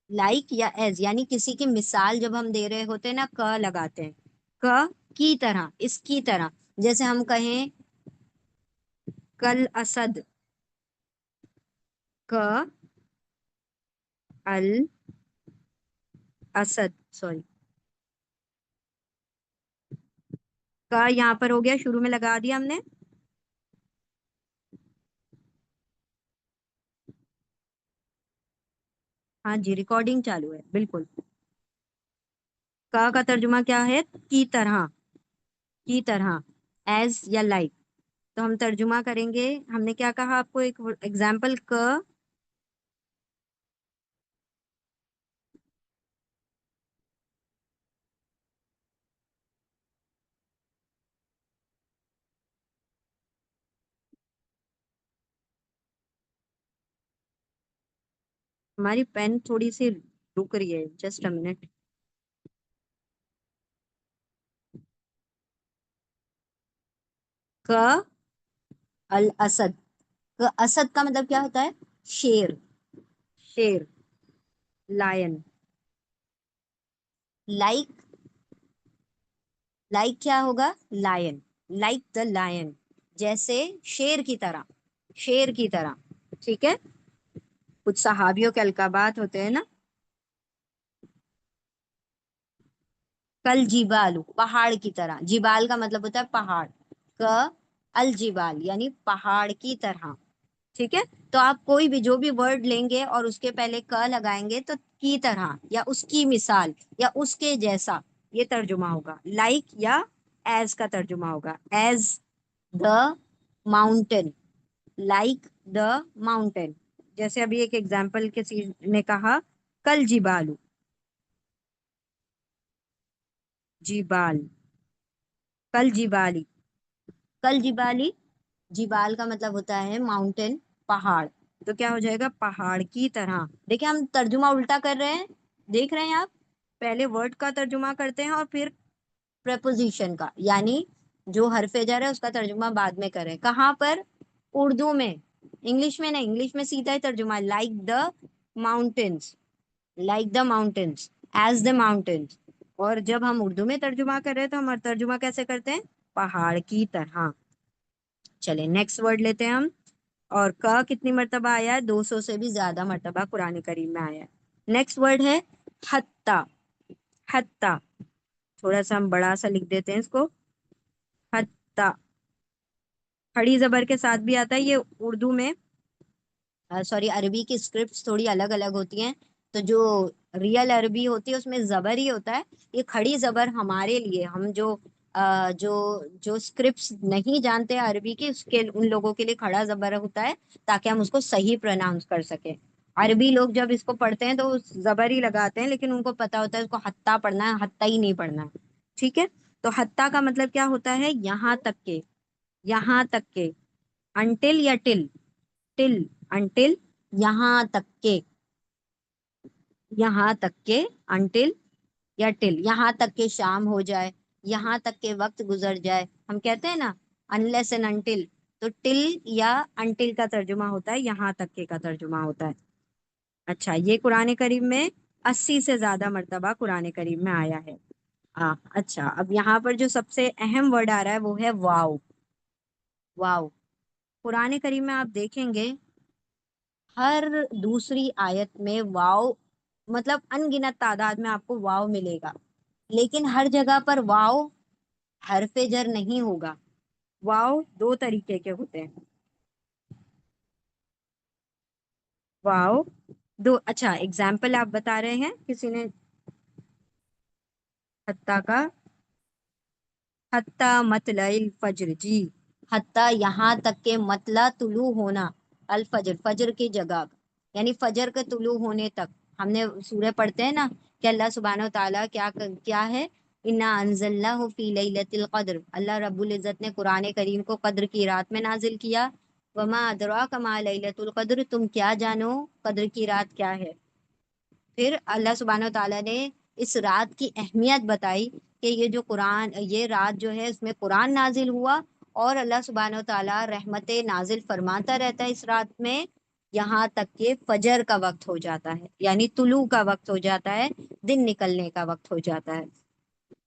लाइक या एज, यानी किसी की मिसाल जब हम दे रहे होते हैं ना, क लगाते हैं, क की तरह, इसकी तरह। जैसे हम कहें कल असद, क अल असद, सॉरी, का यहाँ पर हो गया, शुरू में लगा दिया हमने। हाँ जी, रिकॉर्डिंग चालू है बिल्कुल। का तर्जुमा क्या है? की तरह, की तरह, एज या लाइक। तो हम तर्जुमा करेंगे, हमने क्या कहा आपको, एक एग्जाम्पल क। हमारी पेन थोड़ी सी रुक रही है, जस्ट अ मिनट। क अल असद। क असद का मतलब क्या होता है? शेर, शेर, लायन। लाइक, लाइक क्या होगा? लायन, लाइक द लायन, जैसे शेर की तरह, शेर की तरह। ठीक है, कुछ सहाबियों के अलकाबात होते हैं ना। कल जिबाल, पहाड़ की तरह। जिबाल का मतलब होता है पहाड़। क अल जिबाल यानी पहाड़ की तरह। ठीक है, तो आप कोई भी जो भी वर्ड लेंगे और उसके पहले क लगाएंगे तो की तरह या उसकी मिसाल या उसके जैसा, ये तर्जुमा होगा। लाइक या एज का तर्जुमा होगा। As the mountain, like the mountain. जैसे अभी एक एग्जाम्पल किसी ने कहा, कल जिबालू, जिबाल, कल जिबाली, कल जिबाली। जिबाल का मतलब होता है माउंटेन, पहाड़। तो क्या हो जाएगा? पहाड़ की तरह। देखिए हम तर्जुमा उल्टा कर रहे हैं, देख रहे हैं आप। पहले वर्ड का तर्जुमा करते हैं और फिर प्रपोजिशन का, यानी जो हरफ जार है उसका तर्जुमा बाद में करें। कहाँ पर? उर्दू में, इंग्लिश में नहीं। इंग्लिश में सीधा ही तर्जुमा, like the mountains, like the mountains, as the mountains. और जब हम उर्दू में तर्जुमा कर रहे हैं तो हम तर्जुमा कैसे करते हैं? पहाड़ की तरह। चले नेक्स्ट वर्ड लेते हैं हम। और का कितनी मर्तबा आया है? 200 से भी ज्यादा मर्तबा कुरान करीम में आया है। नेक्स्ट वर्ड है हत्ता। हत्ता, थोड़ा सा हम बड़ा सा लिख देते हैं इसको। हत्ता, खड़ी जबर के साथ भी आता है ये उर्दू में। सॉरी, अरबी की स्क्रिप्ट्स थोड़ी अलग अलग होती हैं। तो जो रियल अरबी होती है उसमें जबर ही होता है। ये खड़ी जबर हमारे लिए, हम जो जो स्क्रिप्ट्स नहीं जानते अरबी की, उसके उन लोगों के लिए खड़ा जबर होता है, ताकि हम उसको सही प्रोनाउंस कर सके। अरबी लोग जब इसको पढ़ते हैं तो उस जबर ही लगाते हैं, लेकिन उनको पता होता है उसको हत्ता पढ़ना है, हत्ता ही नहीं पढ़ना है। ठीक है, तो हत्ता का मतलब क्या होता है? यहाँ तक के, यहाँ तक के। अनटिल या टिल? टिल, अनटिल, यहाँ तक के, यहाँ तक के। अनटिल या टिल, यहाँ तक के शाम हो जाए, यहाँ तक के वक्त गुजर जाए, हम कहते हैं ना अनलेस एंड अनटिल। तो टिल या अनटिल का तर्जुमा होता है यहाँ तक के का तर्जुमा होता है। अच्छा, ये कुरान करीम में 80 से ज्यादा मर्तबा कुरान करीम में आया है। अच्छा, अब यहाँ पर जो सबसे अहम वर्ड आ रहा है वो है वाव। वाव, कुरान करीम में आप देखेंगे हर दूसरी आयत में वाव, मतलब अनगिनत तादाद में आपको वाव मिलेगा। लेकिन हर जगह पर वाव हरफे जर नहीं होगा। वाव दो तरीके के होते हैं। वाव दो, अच्छा एग्जाम्पल आप बता रहे हैं किसी ने? हत्ता का, हत्ता मतलइल फज्र, जी। हत्ता यहाँ तक के, मतला तुलू होना, अल फजर, फजर की जगह, यानी फजर के तुलू होने तक। हमने सूरह पढ़ते हैं ना कि अल्लाह सुब्हानहू व तआला क्या है, इन्ना अंजलनाहु फी लैलतिल क़द्र, अल्लाह रब्बुल इज्जत ने कुरान करीम को कद्र की रात में नाजिल किया। वमा अदराका मा लैलतुल क़द्र, तुम क्या जानो कद्र की रात क्या है। फिर अल्लाह सुब्हानहू व तआला ने इस रात की अहमियत बताई कि ये जो कुरान, ये रात जो है इसमें कुरान नाजिल हुआ, और अल्लाह सुब्हानहू व तआला रहमतें नाजिल फरमाता रहता है इस रात में, यहाँ तक के फजर का वक्त हो जाता है, यानी तुलू का वक्त हो जाता है, दिन निकलने का वक्त हो जाता है।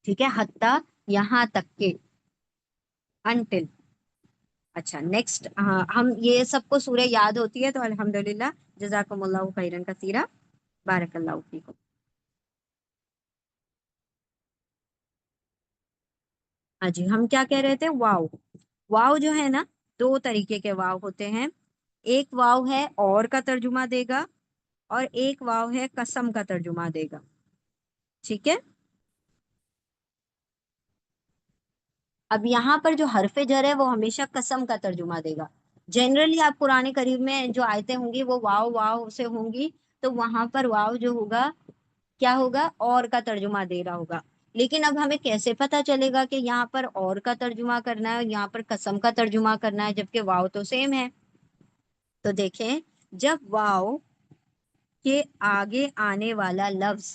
ठीक है, हत्ता यहाँ तक के, अनटिल। अच्छा नेक्स्ट, हम ये सबको सूरह याद होती है तो अल्हम्दुलिल्लाह, जज़ाकुमुल्लाहु खैरन कसीरा, बारकल्लाहु फीकुम। हाँ जी, हम क्या कह रहे थे, वाव। वाव जो है ना, दो तरीके के वाव होते हैं। एक वाव है और का तर्जुमा देगा, और एक वाव है कसम का तर्जुमा देगा। ठीक है। अब यहाँ पर जो हरफे जर है वो हमेशा कसम का तर्जुमा देगा। जनरली आप कुरान करीम में जो आयतें होंगी वो वाव वाव से होंगी, तो वहां पर वाव जो होगा क्या होगा, और का तर्जुमा दे रहा होगा। लेकिन अब हमें कैसे पता चलेगा कि यहाँ पर और का तर्जुमा करना है और यहाँ पर कसम का तर्जुमा करना है, जबकि वाव तो सेम है। तो देखें, जब वाव के आगे आने वाला लफ्ज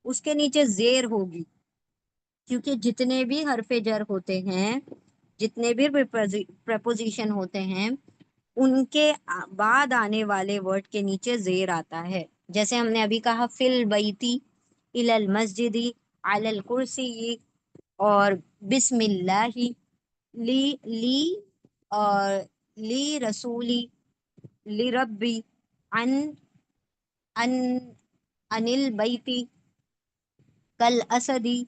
उसके नीचे जेर होगी, क्योंकि जितने भी हरफे जर होते हैं, जितने भी प्रपोजिशन होते हैं, उनके बाद आने वाले वर्ड के नीचे जेर आता है। जैसे हमने अभी कहा, फिल बैती, इलल मस्जिदी, अलल कुर्सी, और बिस्मिल्लाही, ली और ली रसूली, ली रब्बी, अन अन अनिल बैती, कल असदी,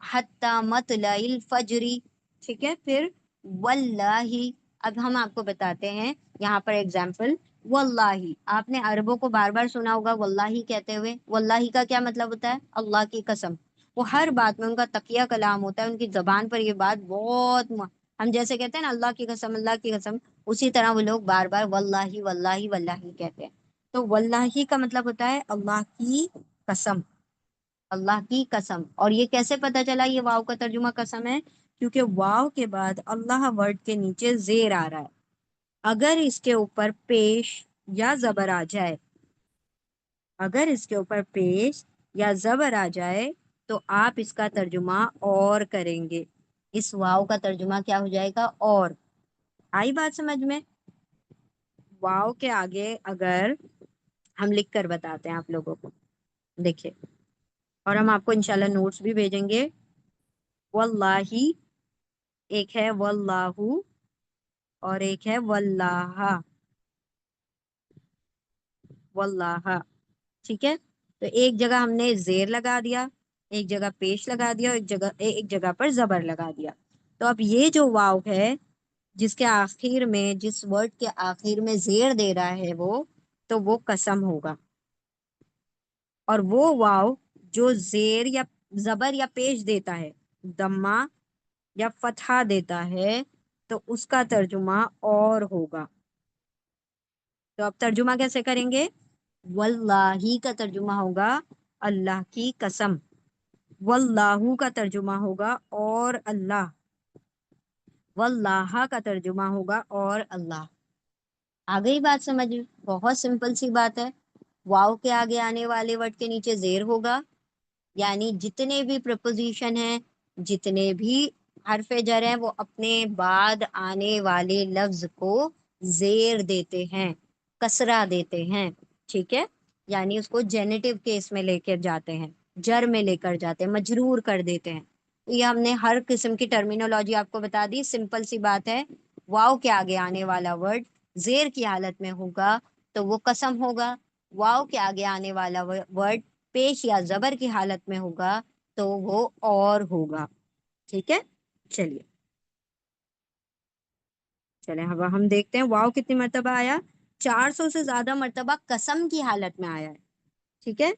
हत्ता मतलाइल फजरी। ठीक है। फिर वल्लाही। अब हम आपको बताते हैं यहाँ पर एग्जाम्पल। वल्लाही, आपने अरबों को बार बार सुना होगा वल्लाही कहते हुए। वल्लाही का क्या मतलब होता है, अल्लाह की कसम। वो हर बात में उनका तकिया कलाम होता है, उनकी जबान पर ये बात बहुत हम जैसे कहते हैं ना अल्लाह की कसम, अल्लाह की कसम, उसी तरह वो लोग बार बार वल्लाही वल्लाही वल्लाही कहते हैं। तो वल्लाही का मतलब होता है अल्लाह की कसम, अल्लाह की कसम। और ये कैसे पता चला ये वाव का तर्जुमा कसम है, क्योंकि वाव के बाद अल्लाह वर्ड के नीचे जेर आ रहा है। अगर इसके ऊपर पेश या जबर आ जाए, अगर इसके ऊपर पेश या जबर आ जाए, तो आप इसका तर्जुमा और करेंगे। इस वाव का तर्जुमा क्या हो जाएगा, और। आई बात समझ में। वाव के आगे अगर हम लिख कर बताते हैं आप लोगों को, देखिए, और हम आपको इंशाल्लाह नोट्स भी भेजेंगे। वल्लाही, एक है वल्लाहु, और एक है वल्लाहा। वल्लाहा। ठीक है। तो एक जगह हमने जेर लगा दिया, एक जगह पेश लगा दिया, और एक जगह पर जबर लगा दिया। तो अब ये जो वाव है, जिसके आखिर में, जिस वर्ड के आखिर में जेर दे रहा है वो, तो वो कसम होगा। और वो वाव जो जेर या जबर या पेश देता है, दम्मा या फतहा देता है, तो उसका तर्जुमा और होगा। तो अब तर्जुमा कैसे करेंगे, वल्लाही का तर्जुमा होगा अल्लाह की कसम, वल्लाहु का तर्जुमा होगा और अल्लाह, वल्लाहा का तर्जुमा होगा और अल्लाह। आ गई बात समझ में, बहुत सिंपल सी बात है। वाव के आगे आने वाले वर्ड के नीचे जेर होगा, यानी जितने भी प्रपोजिशन हैं, जितने भी हरफे जर हैं, वो अपने बाद आने वाले लफ्ज को जेर देते हैं, कसरा देते हैं। ठीक है। यानी उसको जेनेटिव केस में लेकर जाते हैं, जर में लेकर जाते हैं, मजरूर कर देते हैं। तो ये हमने हर किस्म की टर्मिनोलॉजी आपको बता दी, सिंपल सी बात है। वाव के आगे आने वाला वर्ड जेर की हालत में होगा तो वो कसम होगा। वाव के आगे आने वाला वर्ड पेश या जबर की हालत में होगा तो वो और होगा। ठीक है। चलिए, चले अब हम देखते हैं वाव कितनी मर्तबा आया। 400 से ज्यादा मर्तबा कसम की हालत में आया है। ठीक है।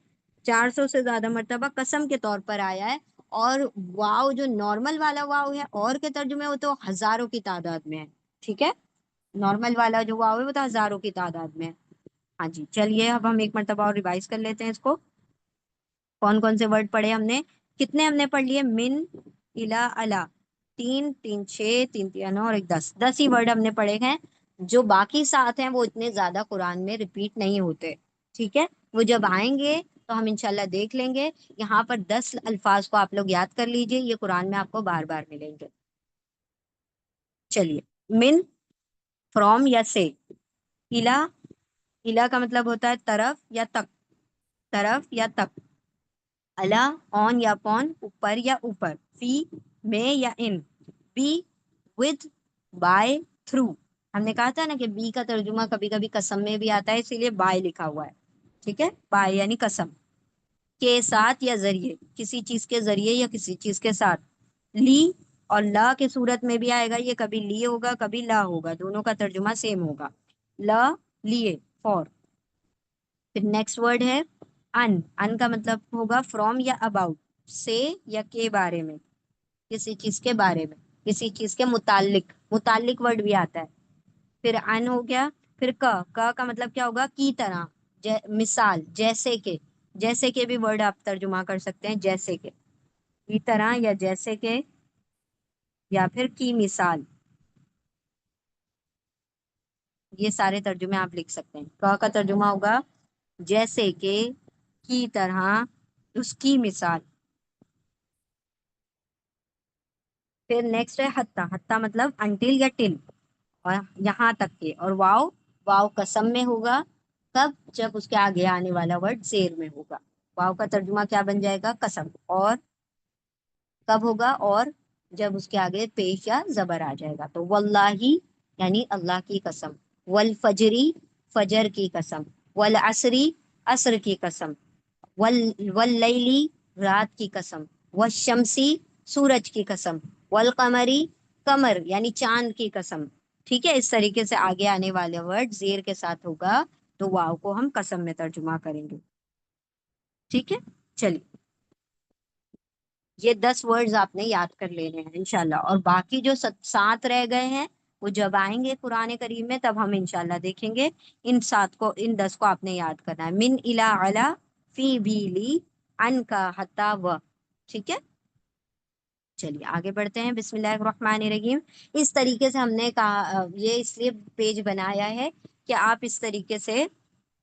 400 से ज्यादा मर्तबा कसम के तौर पर आया है। और वाव जो नॉर्मल वाला वाव है और के तर्जुमे वो तो हजारों की तादाद में है। ठीक है। नॉर्मल वाला जो वाव है वो तो हजारों की तादाद में है। हाँ जी, चलिए अब हम एक मर्तबा और रिवाइज कर लेते हैं इसको। कौन कौन से वर्ड पढ़े हमने, कितने हमने पढ़ लिए, मिन, इला, अला, तीन तीन छः, तीन तीन नौ, और एक 10, 10 ही वर्ड हमने पढ़े हैं। जो बाकी 7 हैं वो इतने ज्यादा कुरान में रिपीट नहीं होते। ठीक है। वो जब आएंगे तो हम इंशाल्लाह देख लेंगे। यहाँ पर 10 अल्फाज को आप लोग याद कर लीजिए, ये कुरान में आपको बार बार मिलेंगे। चलिए, मिन, फ्रॉम या से। इला, इला का मतलब होता है तरफ या तक, तरफ या तक। अला, ऑन या पॉन, ऊपर या ऊपर। फी, में या इन। बी, विद, बाय, थ्रू। हमने कहा था ना कि बी का तर्जुमा कभी कभी कसम में भी आता है, इसीलिए बाय लिखा हुआ है। ठीक है, बाय यानी कसम। के साथ या जरिए, किसी चीज के जरिए या किसी चीज के साथ। ली, اور لا کے صورت میں بھی آئے گا یہ، کبھی لیے ہوگا کبھی لا ہوگا، دونوں کا ترجمہ سیم ہوگا، لا لیے فور۔ پھر نیکسٹ ورڈ ہے ان، ان کا مطلب ہوگا فرام یا اباؤٹ، سے یا کے بارے میں، کسی چیز کے بارے میں، کسی چیز کے متعلق، متعلق ورڈ بھی آتا ہے۔ پھر ان ہو گیا۔ پھر کا مطلب کیا ہوگا، کی طرح، مثال، جیسے کہ، جیسے کہ بھی ورڈ آپ ترجمہ کر سکتے ہیں، جیسے کہ، کی طرح یا جیسے کہ یا پھر کی مثال، یہ سارے ترجمے آپ لکھ سکتے ہیں۔ کا ترجمہ ہوگا جیسے کہ، کی طرح، اس کی مثال۔ پھر نیکسٹ ہے حتی، حتی مطلب انٹل یا ٹل، اور یہاں تک کے، اور واو، واو قسم میں ہوگا، کب، جب اس کے آگے آنے والا ورڈ زیر میں ہوگا۔ واو کا ترجمہ کیا بن جائے گا، قسم، اور کب ہوگا، اور جب اس کے آگے پیش یا زبر آ جائے گا۔ تو واللہ یعنی اللہ کی قسم، والفجری فجر کی قسم، والعصری عصر کی قسم، واللیلی رات کی قسم، والشمسی سورج کی قسم، والقمری قمر یعنی چاند کی قسم۔ ٹھیک ہے، اس طریقے سے آگے آنے والے ورڈ زیر کے ساتھ ہوگا تو واو کو ہم قسم میں ترجمہ کریں گے۔ ٹھیک ہے، چلیے یہ 10 ورڈز آپ نے یاد کر لینے ہیں انشاءاللہ، اور باقی جو 7 رہ گئے ہیں وہ جب آئیں گے قرآن کریم میں تب ہم انشاءاللہ دیکھیں گے۔ ان 7 کو، ان 10 کو آپ نے یاد کرنا ہے، من الا علا فی بی لی ان کا حتا و۔ ٹھیک ہے، چلیے آگے بڑھتے ہیں۔ بسم اللہ الرحمن الرحیم۔ اس طریقے سے ہم نے کہا، یہ اس لیے پیج بنایا ہے کہ آپ اس طریقے سے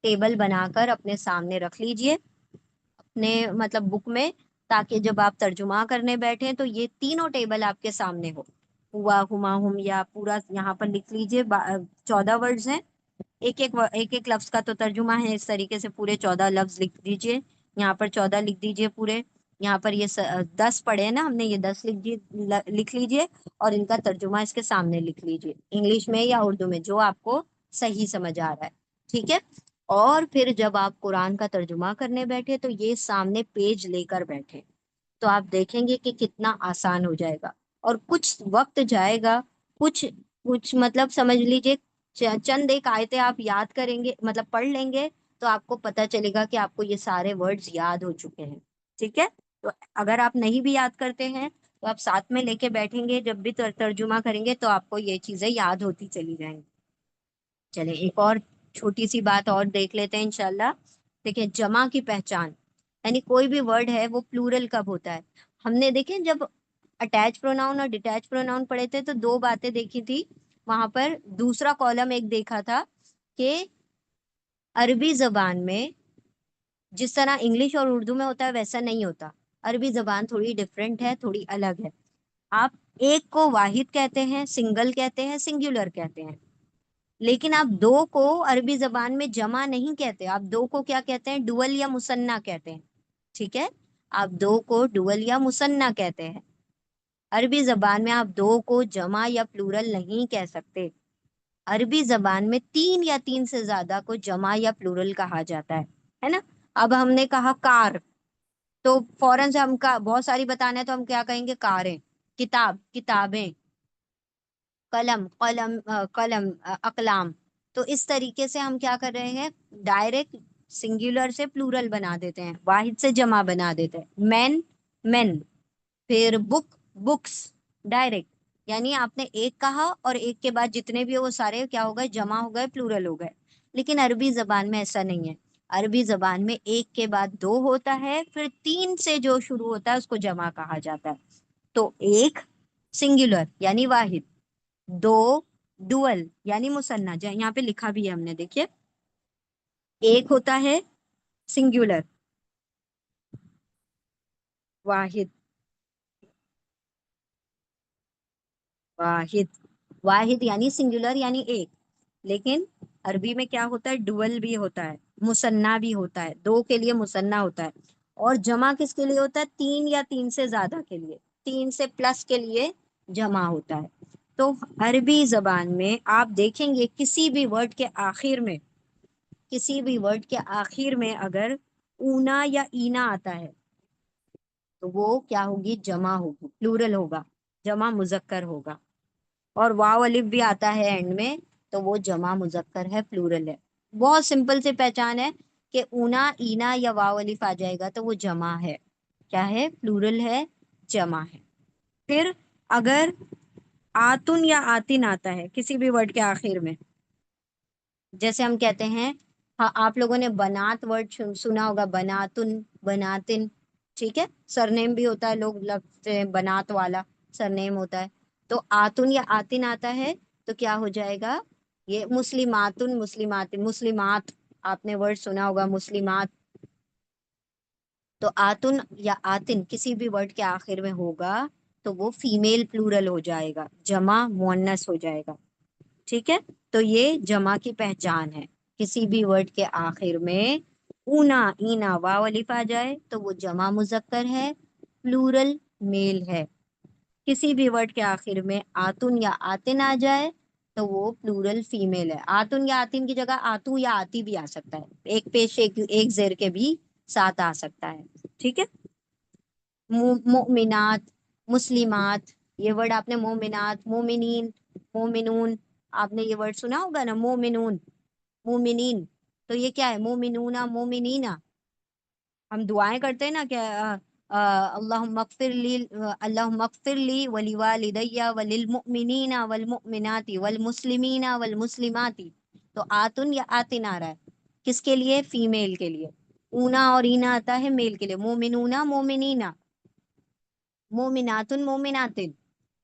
ٹیبل بنا کر اپنے سامنے رکھ لیجئے اپنے مطلب بک میں، تاکہ جب آپ ترجمہ کرنے بیٹھیں تو یہ تینوں ٹیبل آپ کے سامنے ہو، ہوا، ہما، ہم، یا پورا یہاں پر لکھ لیجئے۔ 14 ورڈز ہیں، ایک لفظ کا تو ترجمہ ہے، اس طریقے سے پورے 14 لفظ لکھ دیجئے، یہاں پر 14 لکھ دیجئے پورے، یہاں پر یہ 10 پڑھے ہیں نا ہم نے، یہ 10 لکھ لیجئے، اور ان کا ترجمہ اس کے سامنے لکھ لیجئے، انگلش میں یا اردو میں جو آپ کو صحیح سمجھ آ رہا ہے۔ ٹھیک ہے، اور پھر جب آپ قرآن کا ترجمہ کرنے بیٹھے تو یہ سامنے پیج لے کر بیٹھے، تو آپ دیکھیں گے کہ کتنا آسان ہو جائے گا، اور کچھ وقت جائے گا، کچھ کچھ مطلب سمجھ لیجئے چند ایک آیتیں آپ یاد کریں گے، مطلب پڑھ لیں گے تو آپ کو پتا چلے گا کہ آپ کو یہ سارے ورڈز یاد ہو چکے ہیں۔ ٹھیک ہے، تو اگر آپ نہیں بھی یاد کرتے ہیں تو آپ ساتھ میں لے کے بیٹھیں گے، جب بھی ترجمہ کریں گے تو آپ کو یہ چیزیں یاد ہوتی چلی جائیں گی۔ چلیں ایک اور چھوٹی سی بات اور دیکھ لیتے ہیں انشاءاللہ۔ دیکھیں جمع کی پہچان، یعنی کوئی بھی ورڈ ہے وہ پلورل کب ہوتا ہے۔ ہم نے دیکھیں جب اٹیچ پروناؤن اور ڈیٹیچ پروناؤن پڑھے تھے تو 2 باتیں دیکھی تھی، وہاں پر دوسرا کالم ایک دیکھا تھا کہ عربی زبان میں جس طرح انگلش اور اردو میں ہوتا ہے ویسا نہیں ہوتا، عربی زبان تھوڑی ڈفرینٹ ہے، تھوڑی الگ ہے۔ آپ ایک کو واحد کہتے ہیں، سنگل کہتے ہیں، سنگولر کہتے ہیں، لیکن آپ 2 کو عربی زبان میں جمع نہیں کہتے، آپ 2 کو کیا کہتے ہیں، ڈوول یا مثنیٰ کہتے ہیں۔ ٹھیک ہے، آپ 2 کو ڈوول یا مثنیٰ کہتے ہیں، عربی زبان میں آپ 2 کو جمع یا پلورل نہیں کہہ سکتے۔ عربی زبان میں 3 یا 3 سے زیادہ کو جمع یا پلورل کہا جاتا ہے نا۔ اب ہم نے کہا کار، تو فوراً سے ہم کا بہت ساری بتانا ہے تو ہم کیا کہیں گے، کاریں، کتاب، کتابیں، قلم، قلم، اقلام۔ تو اس طریقے سے ہم کیا کر رہے ہیں، ڈائریکٹ سنگولر سے پلورل بنا دیتے ہیں، واحد سے جمع بنا دیتے ہیں، مین، مین، پھر بک، بکس، ڈائریکٹ، یعنی آپ نے ایک کہا اور ایک کے بعد جتنے بھی وہ سارے کیا ہو گئے، جمع ہو گئے، پلورل ہو گئے۔ لیکن عربی زبان میں ایسا نہیں ہے، عربی زبان میں ایک کے بعد 2 ہوتا ہے، پھر 3 سے جو شروع ہوتا ہے اس کو جمع کہا جاتا ہے۔ تو ایک سنگولر یعنی واحد، 2 ڈوول یعنی مثنیٰ، یہاں پہ لکھا بھی ہے ہم نے، دیکھیے ایک ہوتا ہے سنگولر، واحد، واحد، واحد یعنی سنگولر یعنی ایک، لیکن عربی میں کیا ہوتا ہے، ڈوول بھی ہوتا ہے، مثنیٰ بھی ہوتا ہے، 2 کے لیے مثنیٰ ہوتا ہے، اور جمع کس کے لیے ہوتا ہے، 3 یا 3 سے زیادہ کے لیے، 3 سے پلس کے لیے جمع ہوتا ہے۔ تو عربی زبان میں آپ دیکھیں گے کسی بھی ورڈ کے آخر میں، کسی بھی ورڈ کے آخر میں اگر اونا یا اینا آتا ہے تو وہ کیا ہوگی، جمع ہوگی، پلورل ہوگا۔ जमा मुजक्कर होगा। और वाव अलिफ भी आता है एंड में, तो वो जमा मुजक्कर है, प्लूरल है। बहुत सिंपल से पहचान है कि ऊना ईना या वाव अलिफ आ जाएगा तो वो जमा है। क्या है? प्लूरल है, जमा है। फिर अगर आतुन या आतिन आता है किसी भी वर्ड के आखिर में, जैसे हम कहते हैं, हाँ आप लोगों ने बनात वर्ड सुना होगा, बनातुन, बनातिन। ठीक है, सरनेम भी होता है, लोग लगते हैं बनात वाला सरनेम होता है। तो आतुन या आतिन आता है तो क्या हो जाएगा? ये मुस्लिमातुन, मुस्लिमातिन, मुस्लिमात, आपने वर्ड सुना होगा मुस्लिमात। तो आतुन या आतिन किसी भी वर्ड के आखिर में होगा तो वो फीमेल प्लूरल हो जाएगा, जमा मुअन्नस हो जाएगा। ठीक है, तो ये जमा की पहचान है। किसी भी वर्ड के आखिर में ऊना ईना वाव अलिफ आ जाए तो वो जमा मुजक्कर है, प्लूरल मेल है। किसी भी वर्ड के आखिर में आतुन या आतिन आ जाए तो वो प्लूरल फीमेल है। आतुन या आतिन की जगह आतू या आती भी आ सकता है, एक पेश एक जेर के भी साथ आ सकता है। ठीक है, मोमिनात, मुस्लिमात, ये वर्ड आपने मोमिनात, मोमिनीन, मोमिनून, आपने ये वर्ड सुना होगा ना, मोमिनून, मोमिनीन। तो ये क्या है? मोमिनूना, मोमिनीना। हम दुआएं करते हैं ना कि अल्लाहुम्मगफिर ली वलिवालिदैया वलिलमुमिनीना वलमुमिनाती वलमुस्लिमीना वलमुस्लिमाती। तो आतुन या आतिन आ रहा है किसके लिए? फीमेल के लिए। ऊना और ईना आता है मेल के लिए, मोमिनूना मोमिनीना, मोमिनातुन मोमिनातिन,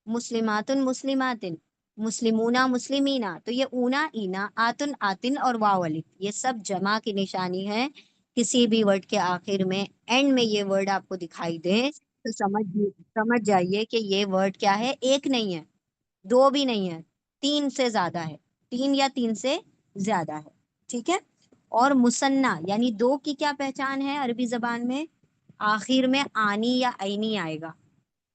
मुस्लिमातुन मुस्लिमातिन, मुस्लिमूना मुस्लिमीना। तो ये ऊना ईना आतुन आतिन और वाव अलिफ ये सब जमा की निशानी है। किसी भी वर्ड के आखिर में एंड में ये वर्ड आपको दिखाई दे तो समझ जाइए कि ये वर्ड क्या है, एक नहीं है, दो भी नहीं है, तीन से ज्यादा है, तीन या तीन से ज्यादा है। ठीक है, और मुसन्ना यानी दो की क्या पहचान है अरबी जबान में? आखिर में आनी या आईनी आएगा,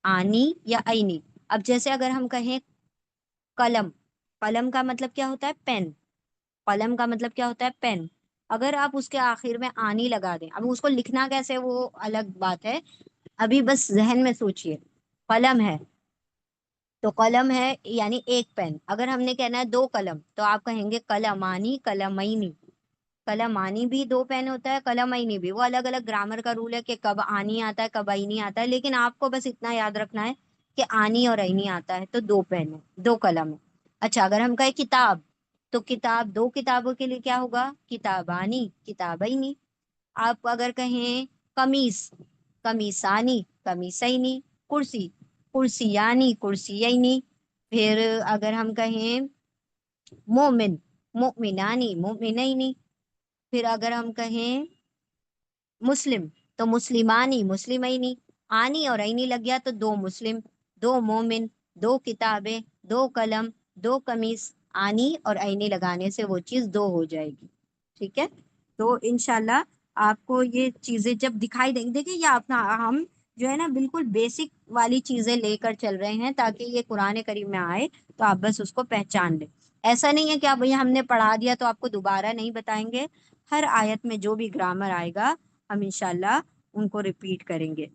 आनी या आईनी। अब जैसे अगर हम कहें कलम, कलम का मतलब क्या होता है? पेन। कलम का मतलब क्या होता है? पेन। अगर आप उसके आखिर में आनी लगा दें, अब उसको लिखना कैसे वो अलग बात है, अभी बस जहन में सोचिए। कलम है तो कलम है यानी एक पेन। अगर हमने कहना है दो कलम तो आप कहेंगे कलमानी कलमैनी। कलमानी भी दो पेन होता है, कलमैनी भी। वो अलग अलग ग्रामर का रूल है कि कब आनी आता है कब आईनी आता है, लेकिन आपको बस इतना याद रखना है कि आनी और आईनी आता है तो दो पेन है, दो कलम है। अच्छा, अगर हम कहें किताब तो किताब, दो किताबों के लिए क्या होगा? किताबानी किताबैनी। आप अगर कहें कमीज, कमीसानी कमीसैनी। कुर्सी, कुर्सियानी कुर्सियैनी। फिर अगर हम कहें मोमिन, मोमिनानी मोमिनैनी। फिर अगर हम कहें मुस्लिम तो मुस्लिमानी मुस्लिमैनी। आनी और ऐनी लग गया तो दो मुस्लिम, दो मोमिन, दो किताबें, दो कलम, दो कमीज। आनी और ऐनी लगाने से वो चीज दो हो जाएगी। ठीक है, तो इनशाला आपको ये चीजें जब दिखाई देंगी, देखिए ये अपना हम जो है ना बिल्कुल बेसिक वाली चीजें लेकर चल रहे हैं ताकि ये कुरान करीम में आए तो आप बस उसको पहचान लें। ऐसा नहीं है कि अब भैया हमने पढ़ा दिया तो आपको दोबारा नहीं बताएंगे। हर आयत में जो भी ग्रामर आएगा हम इंशाल्लाह उनको रिपीट करेंगे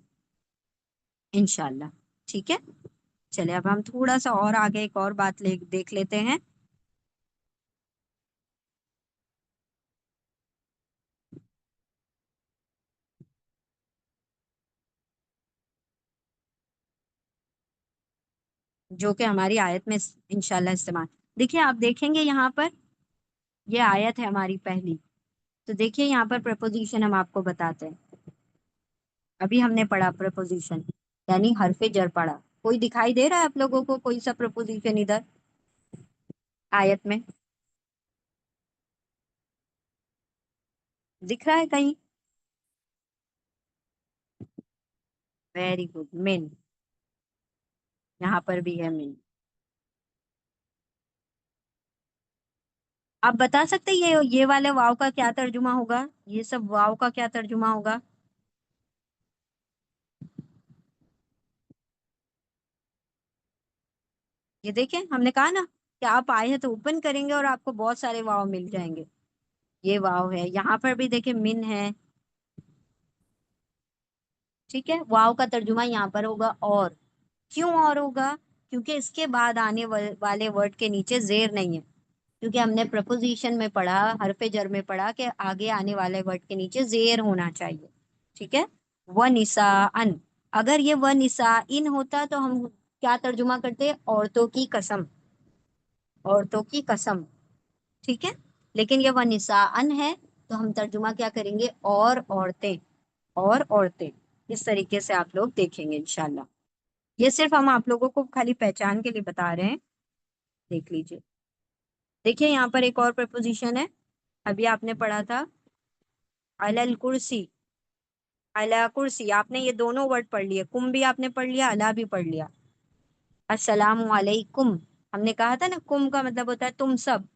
इंशाल्लाह। ठीक है, चलिए अब हम थोड़ा सा और आगे एक और बात देख लेते हैं। जो कि हमारी आयत में इंशाल्लाह इस्तेमाल। देखिए आप देखेंगे यहाँ पर ये आयत है हमारी पहली। तो देखिए यहाँ पर प्रपोजिशन हम आपको बताते हैं। अभी हमने पढ़ा प्रपोजिशन यानी हरफे जर पढ़ा। कोई दिखाई दे रहा है आप लोगों को कोई सा प्रपोजिशन इधर आयत में दिख रहा है कहीं? Very good, main. यहाँ पर भी है मेन। आप बता सकते हैं ये वाले वाव का क्या तर्जुमा होगा? ये सब वाव का क्या तर्जुमा होगा? ये देखें, हमने कहा ना कि आप आए हैं तो ओपन करेंगे और आपको बहुत सारे वाव मिल जाएंगे। ये वाव है, यहाँ पर भी देखें मिन है। ठीक है, वाव का तर्जुमा यहाँ पर होगा और। क्यों और होगा? क्योंकि इसके बाद आने वाले वर्ड के नीचे जेर नहीं है, क्योंकि हमने प्रपोजिशन में पढ़ा, हरफे जर में पढ़ा कि आगे आने वाले वर्ड के नीचे जेर होना चाहिए। ठीक है। व निसाअन, अगर ये व निसाइन होता तो हम क्या तर्जुमा करते? औरतों की कसम, औरतों की कसम। ठीक है। लेकिन ये व निसाअन है तो हम तर्जुमा क्या करेंगे? और औरतें, और औरतें। इस तरीके से आप लोग देखेंगे इंशाल्लाह। ये सिर्फ हम आप लोगों को खाली पहचान के लिए बता रहे हैं। देख लीजिए। देखिए यहाँ पर एक और प्रपोजिशन है, अभी आपने पढ़ा था अलल कुर्सी, अला कुर्सी। आपने ये दोनों वर्ड पढ़ लिए, कुम भी आपने पढ़ लिया, अला भी पढ़ लिया। अस्सलामु अलैकुम, हमने कहा था ना कुम का मतलब होता है तुम सब,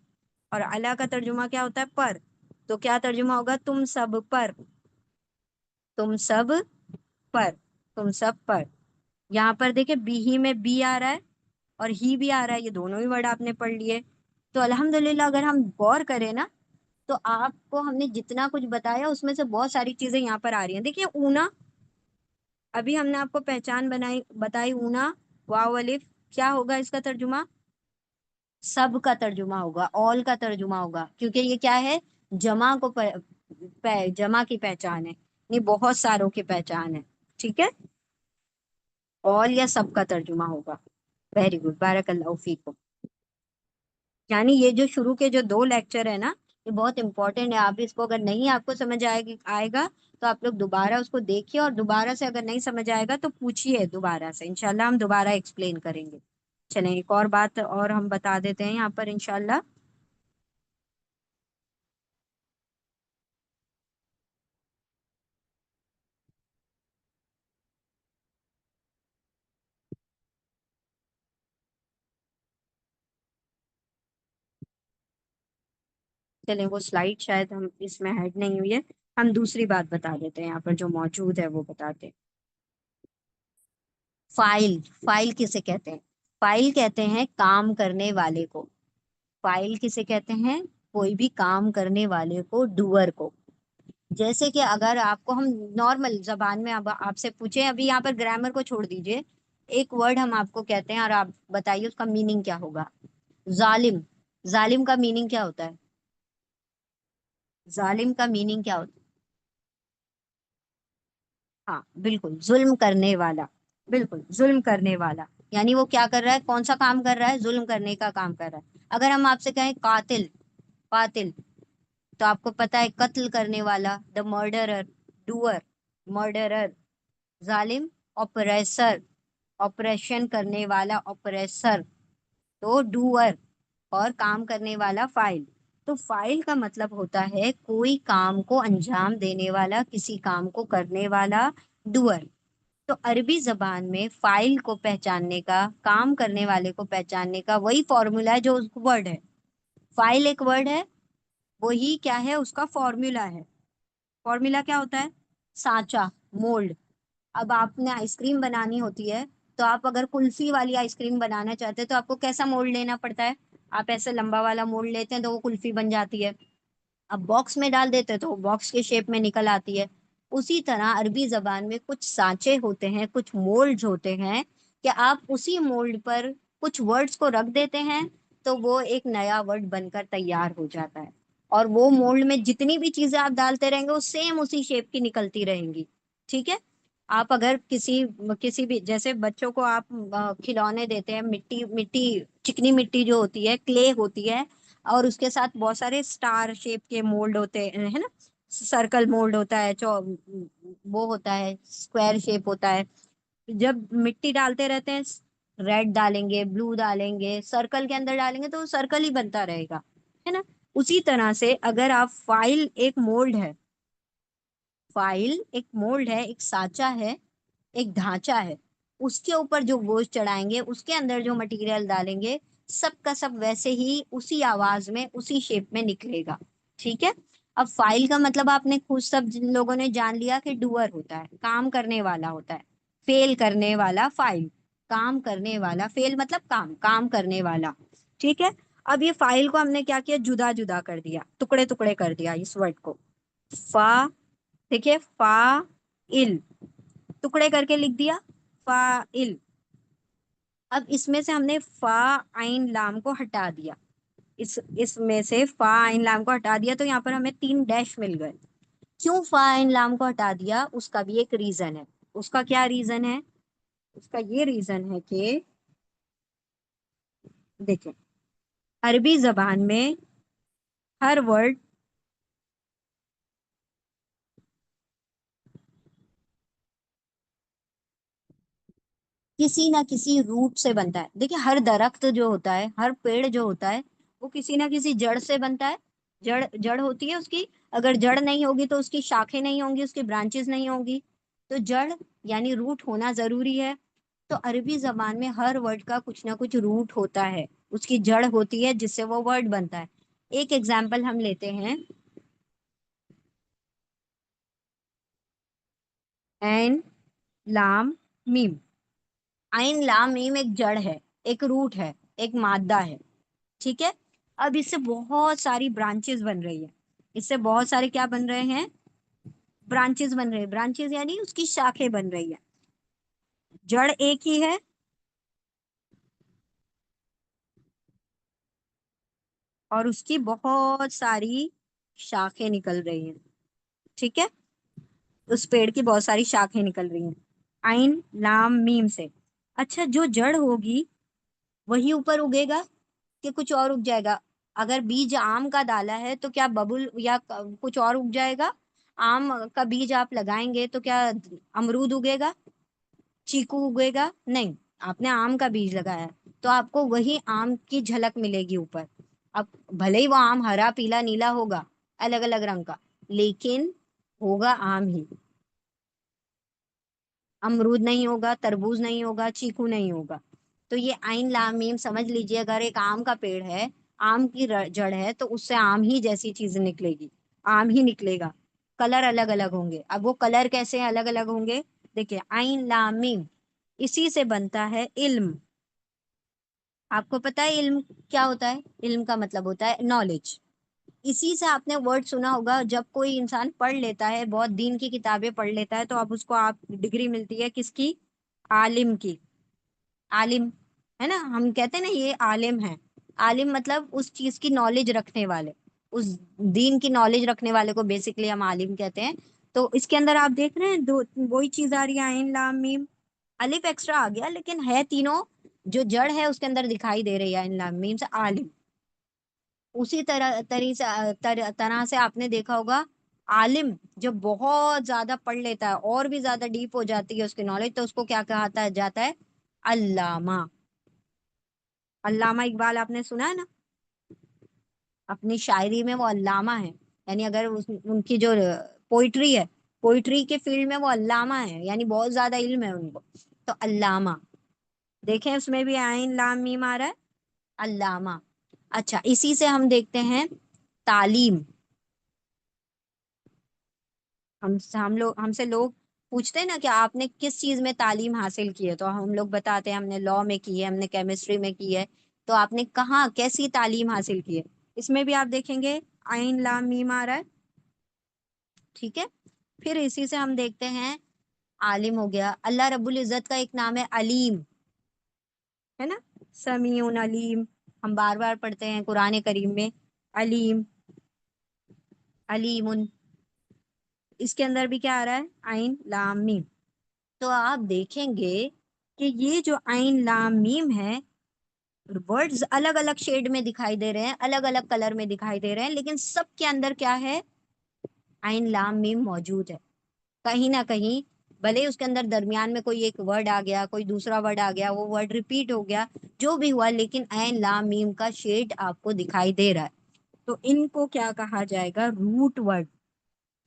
और अला का तर्जुमा क्या होता है? पर। तो क्या तर्जुमा होगा? तुम सब पर, तुम सब पर, तुम सब पर। यहाँ पर देखिए बी ही में बी आ रहा है और ही भी आ रहा है, ये दोनों ही वर्ड आपने पढ़ लिए। तो अल्हम्दुलिल्लाह अगर हम गौर करें ना, तो आपको हमने जितना कुछ बताया उसमें से बहुत सारी चीजें यहाँ पर आ रही हैं। देखिए ऊना, अभी हमने आपको पहचान बनाई बताई, ऊना वाव अलिफ, क्या होगा इसका तर्जुमा? सब का तर्जुमा होगा, ऑल का तर्जुमा होगा, क्योंकि ये क्या है? जमा को जमा की पहचान है, नहीं बहुत सारों की पहचान है। ठीक है। ऑल या सब का तर्जुमा होगा। वेरी गुड, बारकल्लाहु फीकुम। यानी ये जो शुरू के जो दो लेक्चर है ना, ये बहुत इंपॉर्टेंट है। आप इसको अगर नहीं आपको समझ आएगा तो आप लोग दोबारा उसको देखिए, और दोबारा से अगर नहीं समझ आएगा तो पूछिए दोबारा से, इंशाल्लाह हम दोबारा एक्सप्लेन करेंगे। चलें एक और बात और हम बता देते हैं यहाँ पर इंशाल्लाह। चलें वो स्लाइड शायद हम इसमें ऐड नहीं हुई है, हम दूसरी बात बता देते हैं यहाँ पर जो मौजूद है वो बताते हैं। फाइल, फाइल किसे कहते हैं? फाइल कहते हैं काम करने वाले को। फाइल किसे कहते हैं? कोई भी काम करने वाले को, डूअर को। जैसे कि अगर आपको हम नॉर्मल जबान में अब आपसे पूछे, अभी यहाँ पर ग्रामर को छोड़ दीजिए, एक वर्ड हम आपको कहते हैं और आप बताइए उसका मीनिंग क्या होगा? जालिम। जालिम का मीनिंग क्या होता है? जालिम का मीनिंग क्या होता है? हाँ बिल्कुल, जुल्म करने वाला। बिल्कुल, जुल्म करने वाला। यानी वो क्या कर रहा है? कौन सा काम कर रहा है? जुल्म करने का काम कर रहा है। अगर हम आपसे कहें कातिल, कातिल, तो आपको पता है कत्ल करने वाला, द मर्डरर, डूअर, मर्डरर। जालिम, ऑपरेसर, ऑपरेशन करने वाला, ऑपरेसर। तो डूअर, और काम करने वाला फाइल। तो फाइल का मतलब होता है कोई काम को अंजाम देने वाला, किसी काम को करने वाला, डूअर। तो अरबी जबान में फाइल को पहचानने का, काम करने वाले को पहचानने का वही फॉर्मूला है जो वर्ड है। फाइल एक वर्ड है, वही क्या है? उसका फॉर्मूला है। फॉर्मूला क्या होता है? सांचा, मोल्ड। अब आपने आइसक्रीम बनानी होती है, तो आप अगर कुल्फी वाली आइसक्रीम बनाना चाहते हैं तो आपको कैसा मोल्ड लेना पड़ता है? आप ऐसे लंबा वाला मोल्ड लेते हैं तो वो कुल्फी बन जाती है। अब बॉक्स में डाल देते हैं तो वो बॉक्स के शेप में निकल आती है। उसी तरह अरबी जबान में कुछ सांचे होते हैं, कुछ मोल्ड्स होते हैं, कि आप उसी मोल्ड पर कुछ वर्ड्स को रख देते हैं तो वो एक नया वर्ड बनकर तैयार हो जाता है। और वो मोल्ड में जितनी भी चीजें आप डालते रहेंगे वो सेम उसी शेप की निकलती रहेंगी। ठीक है। आप अगर किसी किसी भी, जैसे बच्चों को आप खिलौने देते हैं, मिट्टी मिट्टी, चिकनी मिट्टी जो होती है, क्ले होती है, और उसके साथ बहुत सारे स्टार शेप के मोल्ड होते हैं, है ना? सर्कल मोल्ड होता है, वो होता है, स्क्वायर शेप होता है। जब मिट्टी डालते रहते हैं, रेड डालेंगे, ब्लू डालेंगे, सर्कल के अंदर डालेंगे तो सर्कल ही बनता रहेगा, है ना? उसी तरह से अगर आप, फाइल एक मोल्ड है, फाइल एक मोल्ड है, एक साचा है, एक ढांचा है। उसके ऊपर जो गोश्त चढ़ाएंगे, उसके अंदर जो मटेरियल डालेंगे, सब का सब वैसे ही उसी आवाज में, उसी शेप में निकलेगा। ठीक है। अब फाइल का मतलब आपने खुद सब जिन लोगों ने जान लिया कि डूअर होता है, काम करने वाला होता है। फेल करने वाला फाइल, काम करने वाला, फेल मतलब काम, काम करने वाला। ठीक है। अब ये फाइल को हमने क्या किया? जुदा जुदा कर दिया, टुकड़े टुकड़े कर दिया इस वर्ड को। फा, देखिए, फा इल, टुकड़े करके लिख दिया, फाइल। अब इसमें से हमने फा आइन लाम को हटा दिया, इसमें से फा आइन लाम को हटा दिया, तो यहाँ पर हमें 3 डैश मिल गए। क्यों फा आइन लाम को हटा दिया, उसका भी एक रीजन है। उसका क्या रीजन है? उसका ये रीजन है कि देखें, अरबी जबान में हर वर्ड किसी ना किसी रूट से बनता है। देखिए, हर दरख्त जो होता है, हर पेड़ जो होता है, वो किसी ना किसी जड़ से बनता है। जड़ जड़ होती है उसकी। अगर जड़ नहीं होगी तो उसकी शाखें नहीं होंगी, उसकी ब्रांचेस नहीं होंगी। तो जड़ यानी रूट होना जरूरी है। तो अरबी जबान में हर वर्ड का कुछ ना कुछ रूट होता है, उसकी जड़ होती है जिससे वो वर्ड बनता है। एक एग्जाम्पल हम लेते हैं, एन लाम मीम। आइन लाम मीम एक जड़ है, एक रूट है, एक मादा है। ठीक है। अब इससे बहुत सारी ब्रांचेस बन रही है। इससे बहुत सारे क्या बन रहे हैं? ब्रांचेस बन रहे हैं। ब्रांचेस यानी उसकी शाखें बन रही है। जड़ एक ही है, और उसकी बहुत सारी शाखें निकल रही हैं। ठीक है। उस पेड़ की बहुत सारी शाखें निकल रही हैं आइन लाम मीम से। अच्छा, जो जड़ होगी वही ऊपर उगेगा कि कुछ और उग जाएगा? अगर बीज आम का डाला है तो क्या बबुल या कुछ और उग जाएगा? आम का बीज आप लगाएंगे तो क्या अमरूद उगेगा, चीकू उगेगा? नहीं। आपने आम का बीज लगाया है, तो आपको वही आम की झलक मिलेगी ऊपर। अब भले ही वो आम हरा पीला नीला होगा, अलग अलग रंग का, लेकिन होगा आम ही। अमरूद नहीं होगा, तरबूज नहीं होगा, चीकू नहीं होगा। तो ये आइन लाम मीम समझ लीजिए, अगर एक आम का पेड़ है, आम की जड़ है, तो उससे आम ही जैसी चीज निकलेगी, आम ही निकलेगा। कलर अलग अलग होंगे। अब वो कलर कैसे अलग अलग होंगे? देखिए, आइन लाम मीम, इसी से बनता है इल्म। आपको पता है इल्म क्या होता है? इल्म का मतलब होता है नॉलेज। इसी से आपने वर्ड सुना होगा, जब कोई इंसान पढ़ लेता है, बहुत दीन की किताबें पढ़ लेता है, तो अब उसको आप डिग्री मिलती है किसकी? आलिम की। आलिम, है ना, हम कहते हैं ना ये आलिम है। आलिम मतलब उस चीज की नॉलेज रखने वाले, उस दीन की नॉलेज रखने वाले को बेसिकली हम आलिम कहते हैं। तो इसके अंदर आप देख रहे हैं, दो वही चीज आ रही है, आइन लाम मीम। अलिफ एक्स्ट्रा आ गया, लेकिन है तीनों, जो जड़ है उसके अंदर दिखाई दे रही है आइन लाम मीम से आलिम। उसी तरह से आपने देखा होगा, आलिम जब बहुत ज्यादा पढ़ लेता है, और भी ज्यादा डीप हो जाती है उसकी नॉलेज, तो उसको क्या कहा जाता है? अल्लामा। अल्लामा इकबाल आपने सुना है ना, अपनी शायरी में वो अल्लामा है। यानी अगर उनकी जो पोइट्री है, पोइट्री के फील्ड में वो अल्लामा है, यानी बहुत ज्यादा इल्म है उनको। तो अल्लामा, देखें उसमें भी आइन लाम मीम आ रहा है, अल्लामा। अच्छा, इसी से हम देखते हैं तालीम। हमसे लोग पूछते हैं ना कि आपने किस चीज में तालीम हासिल की है, तो हम लोग बताते हैं हमने लॉ में की है, हमने केमिस्ट्री में की है। तो आपने कहाँ कैसी तालीम हासिल की है? इसमें भी आप देखेंगे आइन लाम मीम आ रहा है। ठीक है। फिर इसी से हम देखते हैं, आलिम हो गया। अल्लाह रब्बुल इज्जत का एक नाम है अलीम, है ना, समीउन अलीम। हम बार बार पढ़ते हैं कुरान करीम में, अलीम, अलीमुन। इसके अंदर भी क्या आ रहा है? आइन लाम मीम। तो आप देखेंगे कि ये जो आइन लाम मीम है, वर्ड्स अलग अलग शेड में दिखाई दे रहे हैं, अलग अलग कलर में दिखाई दे रहे हैं, लेकिन सबके अंदर क्या है? आइन लाम मीम मौजूद है। कहीं ना कहीं, भले ही उसके अंदर दरमियान में कोई एक वर्ड आ गया, कोई दूसरा वर्ड आ गया, वो वर्ड रिपीट हो गया, जो भी हुआ, लेकिन आइन लाम मीम का शेड आपको दिखाई दे रहा है। तो इनको क्या कहा जाएगा? Root word.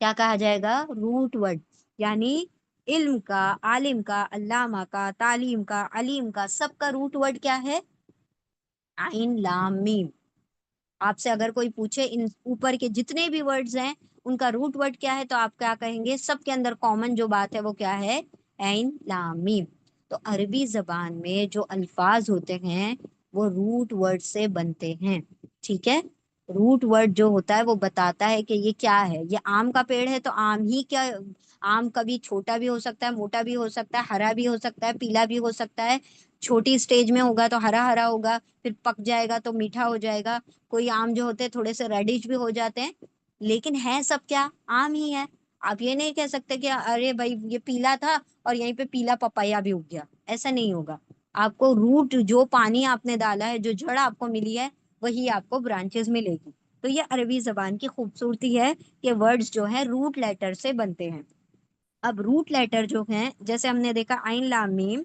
क्या कहा जाएगा? Root word. यानी इल्म का, आलिम का, अल्लामा का, तालीम का, अलीम का, सबका रूट वर्ड क्या है? आइन लाम मीम। आपसे अगर कोई पूछे इन ऊपर के जितने भी वर्ड्स हैं उनका रूट वर्ड क्या है, तो आप क्या कहेंगे? सबके अंदर कॉमन जो बात है वो क्या है? आइन लाम मीम। तो अरबी जबान में जो अल्फाज होते हैं वो रूट वर्ड से बनते हैं। ठीक है। रूट वर्ड जो होता है वो बताता है कि ये क्या है। ये आम का पेड़ है तो आम ही क्या आम कभी छोटा भी हो सकता है, मोटा भी हो सकता है, हरा भी हो सकता है, पीला भी हो सकता है। छोटी स्टेज में होगा तो हरा हरा होगा, फिर पक जाएगा तो मीठा हो जाएगा। कोई आम जो होते हैं थोड़े से रेडिश भी हो जाते हैं, लेकिन है सब क्या, आम ही है। आप ये नहीं कह सकते कि अरे भाई ये पीला था और यहीं पे पीला पपाया भी उग गया, ऐसा नहीं होगा। आपको रूट, जो पानी आपने डाला है, जो जड़ आपको मिली है, वही आपको ब्रांचेस मिलेगी। तो ये अरबी जबान की खूबसूरती है कि वर्ड्स जो है रूट लेटर से बनते हैं। अब रूट लेटर जो हैं, जैसे हमने देखा आइन लाम मीम,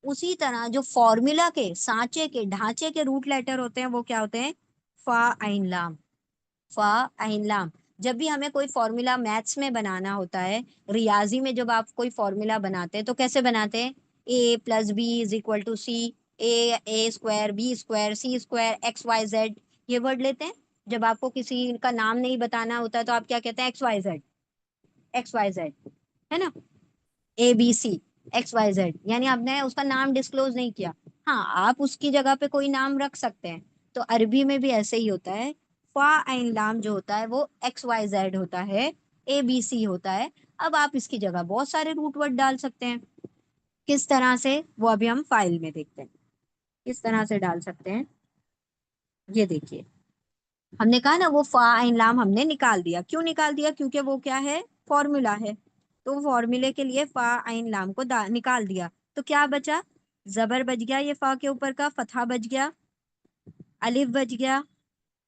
उसी तरह जो फॉर्मूला के सांचे के ढांचे के रूट लेटर होते हैं वो क्या होते हैं, फा आइन लाम। फा आइन लाम। जब भी हमें कोई फॉर्मूला मैथ्स में बनाना होता है, रियाजी में जब आप कोई फॉर्मूला बनाते हैं तो कैसे बनाते हैं, a plus b is equal to c, a square b square c square x Y z, ये वर्ड लेते हैं। जब आपको किसी का नाम नहीं बताना होता है तो आप क्या कहते हैं, X Y Z, X Y Z, है ना, A B C, X Y Z, यानी आपने उसका नाम डिस्क्लोज नहीं किया। हाँ, आप उसकी जगह पे कोई नाम रख सकते हैं। तो अरबी में भी ऐसे ही होता है, फा आइन लाम जो होता है वो एक्स वाई जेड होता है, ए बी सी होता है। अब आप इसकी जगह बहुत सारे रूट वर्ड डाल सकते हैं। किस तरह से, वो अभी हम फाइल में देखते हैं किस तरह से डाल सकते हैं। ये देखिए, हमने कहा ना वो फा आइन लाम हमने निकाल दिया। क्यों निकाल दिया, क्योंकि वो क्या है, फॉर्मूला है। तो फॉर्मूले के लिए फा आइन लाम को निकाल दिया। तो क्या बचा, जबर बच गया, ये फा के ऊपर का फतहा बच गया, अलिफ बच गया,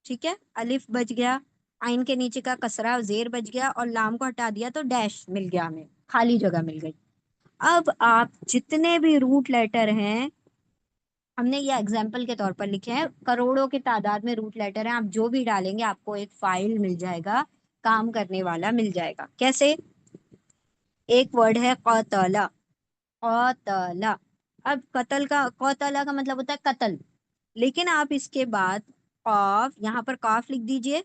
ठीक है, अलिफ बच गया, आइन के नीचे का कसरा जेर बच गया, और लाम को हटा दिया तो डैश मिल गया, हमें खाली जगह मिल गई। अब आप जितने भी रूट लेटर हैं, हमने ये एग्जाम्पल के तौर पर लिखे हैं, करोड़ों की तादाद में रूट लेटर हैं, आप जो भी डालेंगे आपको एक फाइल मिल जाएगा, काम करने वाला मिल जाएगा। कैसे, एक वर्ड है कौतला, कौतला। अब कतल का, कौतला का मतलब होता है कत्ल, लेकिन आप इसके बाद काफ, यहाँ पर काफ लिख दीजिए,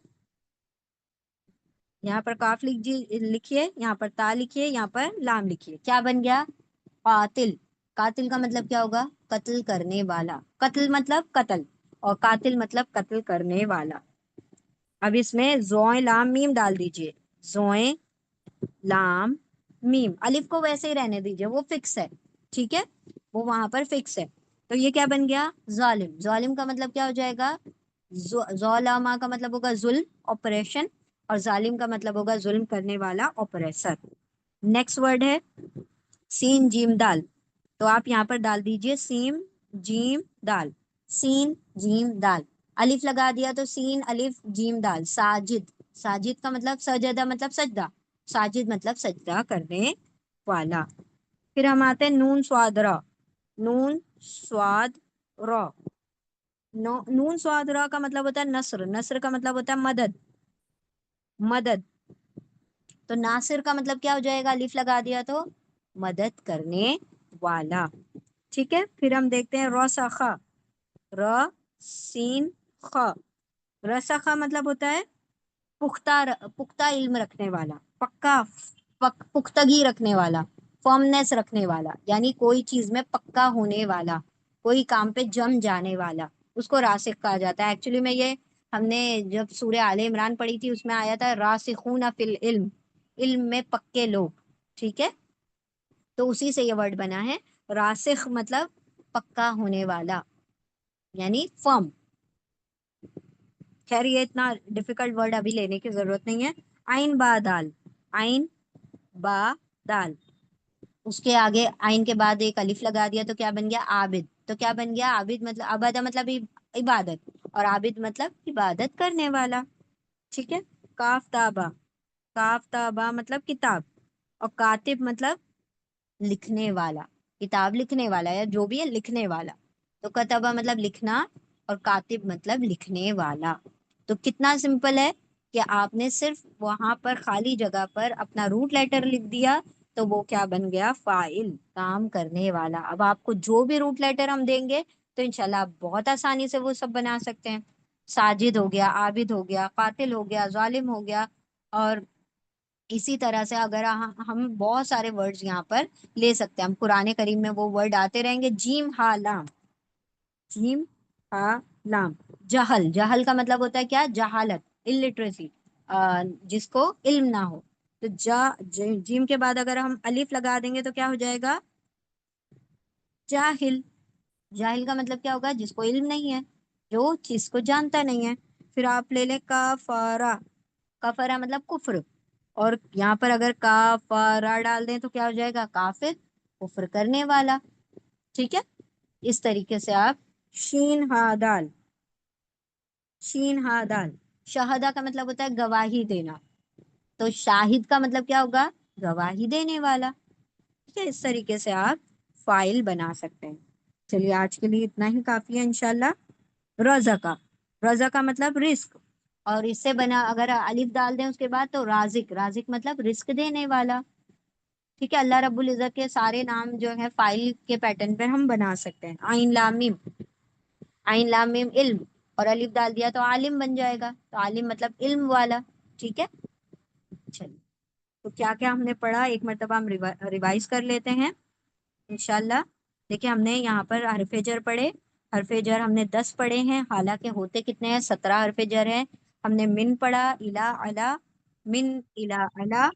यहाँ पर काफ लिखिए, यहाँ पर ता लिखिए, यहाँ पर लाम लिखिए, क्या बन गया, कातिल। कातिल का मतलब क्या होगा, कत्ल करने वाला, कत्ल मतलब कत्ल, और कातिल मतलब कत्ल करने वाला। अब इसमें जोए लाम मीम डाल दीजिए, जोए लाम मीम, अलिफ को वैसे ही रहने दीजिए, वो फिक्स है, ठीक है, वो वहां पर फिक्स है। तो ये क्या बन गया, जालिम। जालिम का मतलब क्या हो जाएगा, जोलामा का मतलब होगा जुल्म, ऑपरेशन, और जालिम का मतलब होगा जुल्म करने वाला, ऑपरेसर। नेक्स्ट वर्ड है सीन जीम दाल। तो आप यहाँ पर डाल दीजिए सीम जीम दाल, सीन जीम दाल। अलिफ लगा दिया तो सीन अलिफ जीम दाल, साजिद। साजिद का मतलब सजदा मतलब सजदा, साजिद मतलब सजदा करने वाला। फिर हम आते हैं नून स्वाद र, नून स्वाद र। नून स्वाद र का मतलब होता है नस्र, नस्र का मतलब होता है मदद, मदद। तो नासिर का मतलब क्या हो जाएगा, अलिफ लगा दिया तो मदद करने वाला, ठीक है। फिर हम देखते हैं रसखा, र सीन ख। रसखा मतलब होता है पुख्ता, पुख्ता इल्म रखने वाला, पक्का, पुख्तगी रखने वाला, फर्मनेस रखने वाला, यानी कोई चीज में पक्का होने वाला, कोई काम पे जम जाने वाला, उसको रासिख कहा जाता है। एक्चुअली में ये हमने जब सूरह आले इमरान पढ़ी थी उसमें आया था रासिखून फिल इल्म, इल्म में पक्के लोग, ठीक है। तो उसी से ये वर्ड बना है, रासिख मतलब पक्का होने वाला, यानी फर्म। खैर ये इतना डिफिकल्ट वर्ड अभी लेने की जरूरत नहीं है। आइन बा दाल, आइन बा दाल, उसके आगे आइन के बाद एक अलिफ लगा दिया तो क्या बन गया, आबिद। तो क्या बन गया, आबिद मतलब अबदा मतलब इबादत, और आबिद मतलब इबादत करने वाला, ठीक है। काफ ताबा, काफ ताबा मतलब किताब, और कातिब मतलब लिखने वाला, किताब लिखने वाला या जो भी है लिखने वाला। तो कतबा मतलब लिखना, और कातिब मतलब लिखने वाला। तो कितना सिंपल है कि आपने सिर्फ वहां पर खाली जगह पर अपना रूट लेटर लिख दिया, तो वो क्या बन गया, फाइल, काम करने वाला। अब आपको जो भी रूट लेटर हम देंगे तो इंशाल्लाह आप बहुत आसानी से वो सब बना सकते हैं। साजिद हो गया, आबिद हो गया, कातिल हो गया, जालिम हो गया, और इसी तरह से अगर हम बहुत सारे वर्ड्स यहाँ पर ले सकते हैं। हम कुरान करीम में वो वर्ड आते रहेंगे, जीम हा लाम, जीम हा लाम। जहल, जहल का मतलब होता है क्या, जहालत, इलिटरेसी, जिसको इल्म ना हो। تو جیم کے بعد اگر ہم الف لگا دیں گے تو کیا ہو جائے گا؟ جاہل. جاہل کا مطلب کیا ہوگا؟ جس کو علم نہیں ہے، جو چیز کو جانتا نہیں ہے. پھر آپ لے لیں کافارا. کفرا مطلب کفر، اور یہاں پر اگر کافارا ڈال دیں تو کیا ہو جائے گا؟ کافر، کفر کرنے والا. ٹھیک ہے، اس طریقے سے آپ شین ہا دال. شین ہا دال. شہادہ کا مطلب ہوتا ہے گواہی دینا، تو شاہد کا مطلب کیا ہوگا؟ گواہی دینے والا. ٹھیک ہے، اس طریقے سے آپ فائل بنا سکتے ہیں. چلیے آج کے لیے اتنا ہی کافی ہے انشاءاللہ. رزقا. رزقا مطلب رزق، اور اس سے بنا اگر الف ڈال دیں اس کے بعد تو رازق. رازق مطلب رزق دینے والا. ٹھیک ہے، اللہ رب العزت کے سارے نام جو ہے فائل کے پیٹرن پہ ہم بنا سکتے ہیں. عین لام میم. عین لام میم علم، اور الف ڈال دیا تو عالم بن جائے گا. تو عالم مطلب علم والا. ٹھیک ہے، چلیے تو کیا کیا ہم نے پڑھا ایک مرتبہ ہم ریوائز کر لیتے ہیں انشاءاللہ. دیکھیں ہم نے یہاں پر حرف جر پڑھے. حرف جر ہم نے 10 پڑھے ہیں، حالانکہ ہوتے کتنے ہیں؟ 17 حرف جر ہیں. ہم نے من پڑھا، الا علا، من الا علا،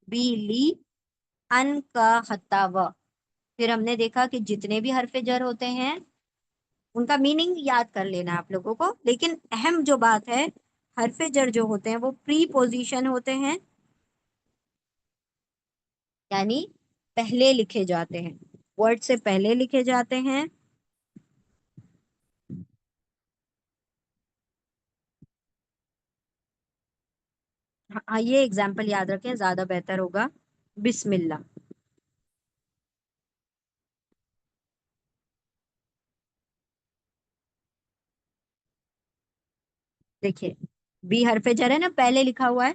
بی لی، ان کا حتا و. پھر ہم نے دیکھا کہ جتنے بھی حرف جر ہوتے ہیں ان کا میننگ یاد کر لینا آپ لوگوں کو، لیکن اہم جو بات ہے، حرف جر جو ہوتے ہیں وہ پری پوزیشن ہوتے ہیں، یعنی پہلے لکھے جاتے ہیں، ورڈ سے پہلے لکھے جاتے ہیں. ہاں یہ اگزامپل یاد رکھیں، زیادہ بہتر ہوگا. بسم اللہ. دیکھیے بی حرف جر ہے نا، پہلے لکھا ہوا ہے،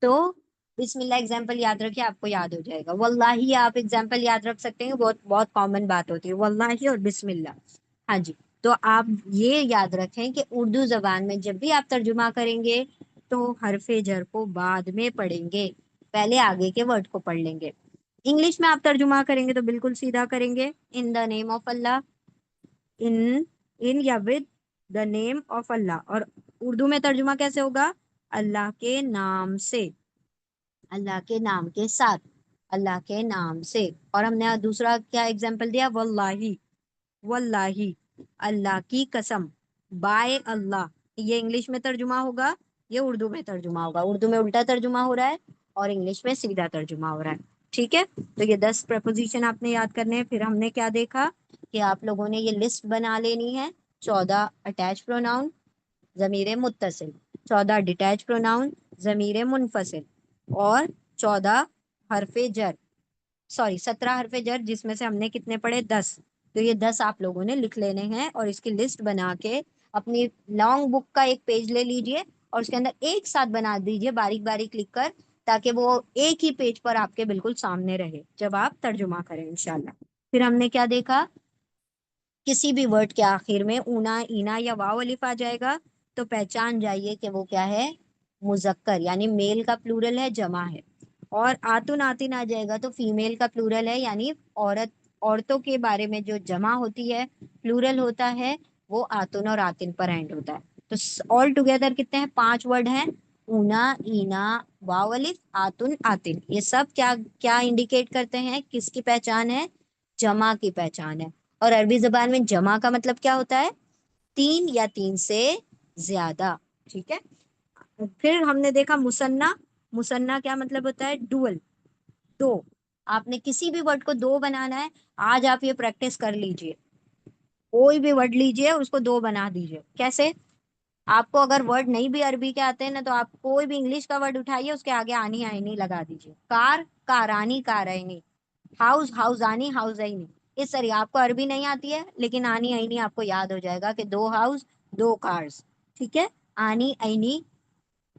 تو بسم اللہ اگزامپل یاد رکھیں، آپ کو یاد ہو جائے گا. واللہ آپ اگزامپل یاد رکھ سکتے ہیں، بہت بہت کامن بات ہوتی ہے واللہ اور بسم اللہ. ہاں جی، تو آپ یہ یاد رکھیں کہ اردو زبان میں جب بھی آپ ترجمہ کریں گے تو حرف جر کو بعد میں پڑھیں گے، پہلے آگے کے ورڈ کو پڑھ لیں گے. انگلش میں آپ ترجمہ کریں گے تو بالکل سیدھا کریں گے، ان دا نیم آف اللہ. ان ان یا ود دا نیم آف اللہ. اور اردو میں ترجمہ کیسے ہوگا؟ اللہ کے نام سے، اللہ کے نام کے ساتھ، اللہ کے نام سے. اور ہم نے دوسرا کیا اگزامپل دیا؟ واللہ. واللہ اللہ کی قسم، بائے اللہ. یہ انگلش میں ترجمہ ہوگا، یہ اردو میں ترجمہ ہوگا. اردو میں الٹا ترجمہ ہو رہا ہے اور انگلش میں سیدھا ترجمہ ہو رہا ہے. ٹھیک ہے، تو یہ 10 پریپوزیشن آپ نے یاد کرنے ہیں. پھر ہم نے کیا دیکھا کہ آپ لوگوں نے یہ لسٹ بنا لینی ہے. 14 اٹیچ پروناؤن ضمیر متصل، 14 ڈیٹیچ پروناؤن ضمیر منفصل، اور 14 حرف جر، سوری 17 حرف جر، جس میں سے ہم نے کتنے پڑھے؟ 10. تو یہ 10 آپ لوگوں نے لکھ لینے ہیں، اور اس کی لسٹ بنا کے اپنی لانگ بک کا ایک پیج لے لیجئے اور اس کے اندر ایک ساتھ بنا دیجئے باریک باریک لکھ کر، تاکہ وہ ایک ہی پیج پر آپ کے بالکل سامنے رہے جب آپ ترجمہ کریں انشاءاللہ. پھر ہم نے کیا دیکھا؟ کسی بھی ورڈ کے آخر میں اونا، اینا یا واو الف آ جائے گا تو پہچان جائیے کہ وہ کیا ہے؟ مذکر، یعنی میل کا پلورل ہے، جمع ہے. اور آتن آتن آ جائے گا تو فیمیل کا پلورل ہے، یعنی عورت، عورتوں کے بارے میں جو جمع ہوتی ہے، پلورل ہوتا ہے، وہ آتن اور آتن پر اینڈ ہوتا ہے. تو آل ٹوگیدر کتنے ہیں؟ 5 ورڈ ہیں. اونا، اینا، واو الف، آتن، آتن. یہ سب کیا کیا انڈیکیٹ کرتے ہیں؟ کس کی پہچان ہے؟ جمع کی پہچان ہے. اور عربی زبان میں جمع کا مطلب کیا ہوتا ہے؟ 3 یا 3 سے زیادہ. ٹھیک ہے، پھر ہم نے دیکھا مثنا. مثنا کیا مطلب ہوتا ہے؟ ڈوئل، دو. آپ نے کسی بھی ورڈ کو دو بنانا ہے، آج آپ یہ پریکٹس کر لیجئے. کوئی بھی ورڈ لیجئے اس کو دو بنا دیجئے. کیسے؟ آپ کو اگر ورڈ نہیں بھی عربی کے آتے ہیں نا، تو آپ کوئی بھی انگلش کا ورڈ اٹھائیے، اس کے آگے آنی آئینی لگا دیجئے. کار، کارانی، کارائنی. ہاؤس، ہاؤزانی، ہاؤزائنی. اس طرح آپ کو عربی نہیں آتی ہے لیکن آنی آئینی آپ کو یاد ہو جائے گا کہ 2 ہاؤس، 2 کارز. ٹھیک ہے، آنی آئینی،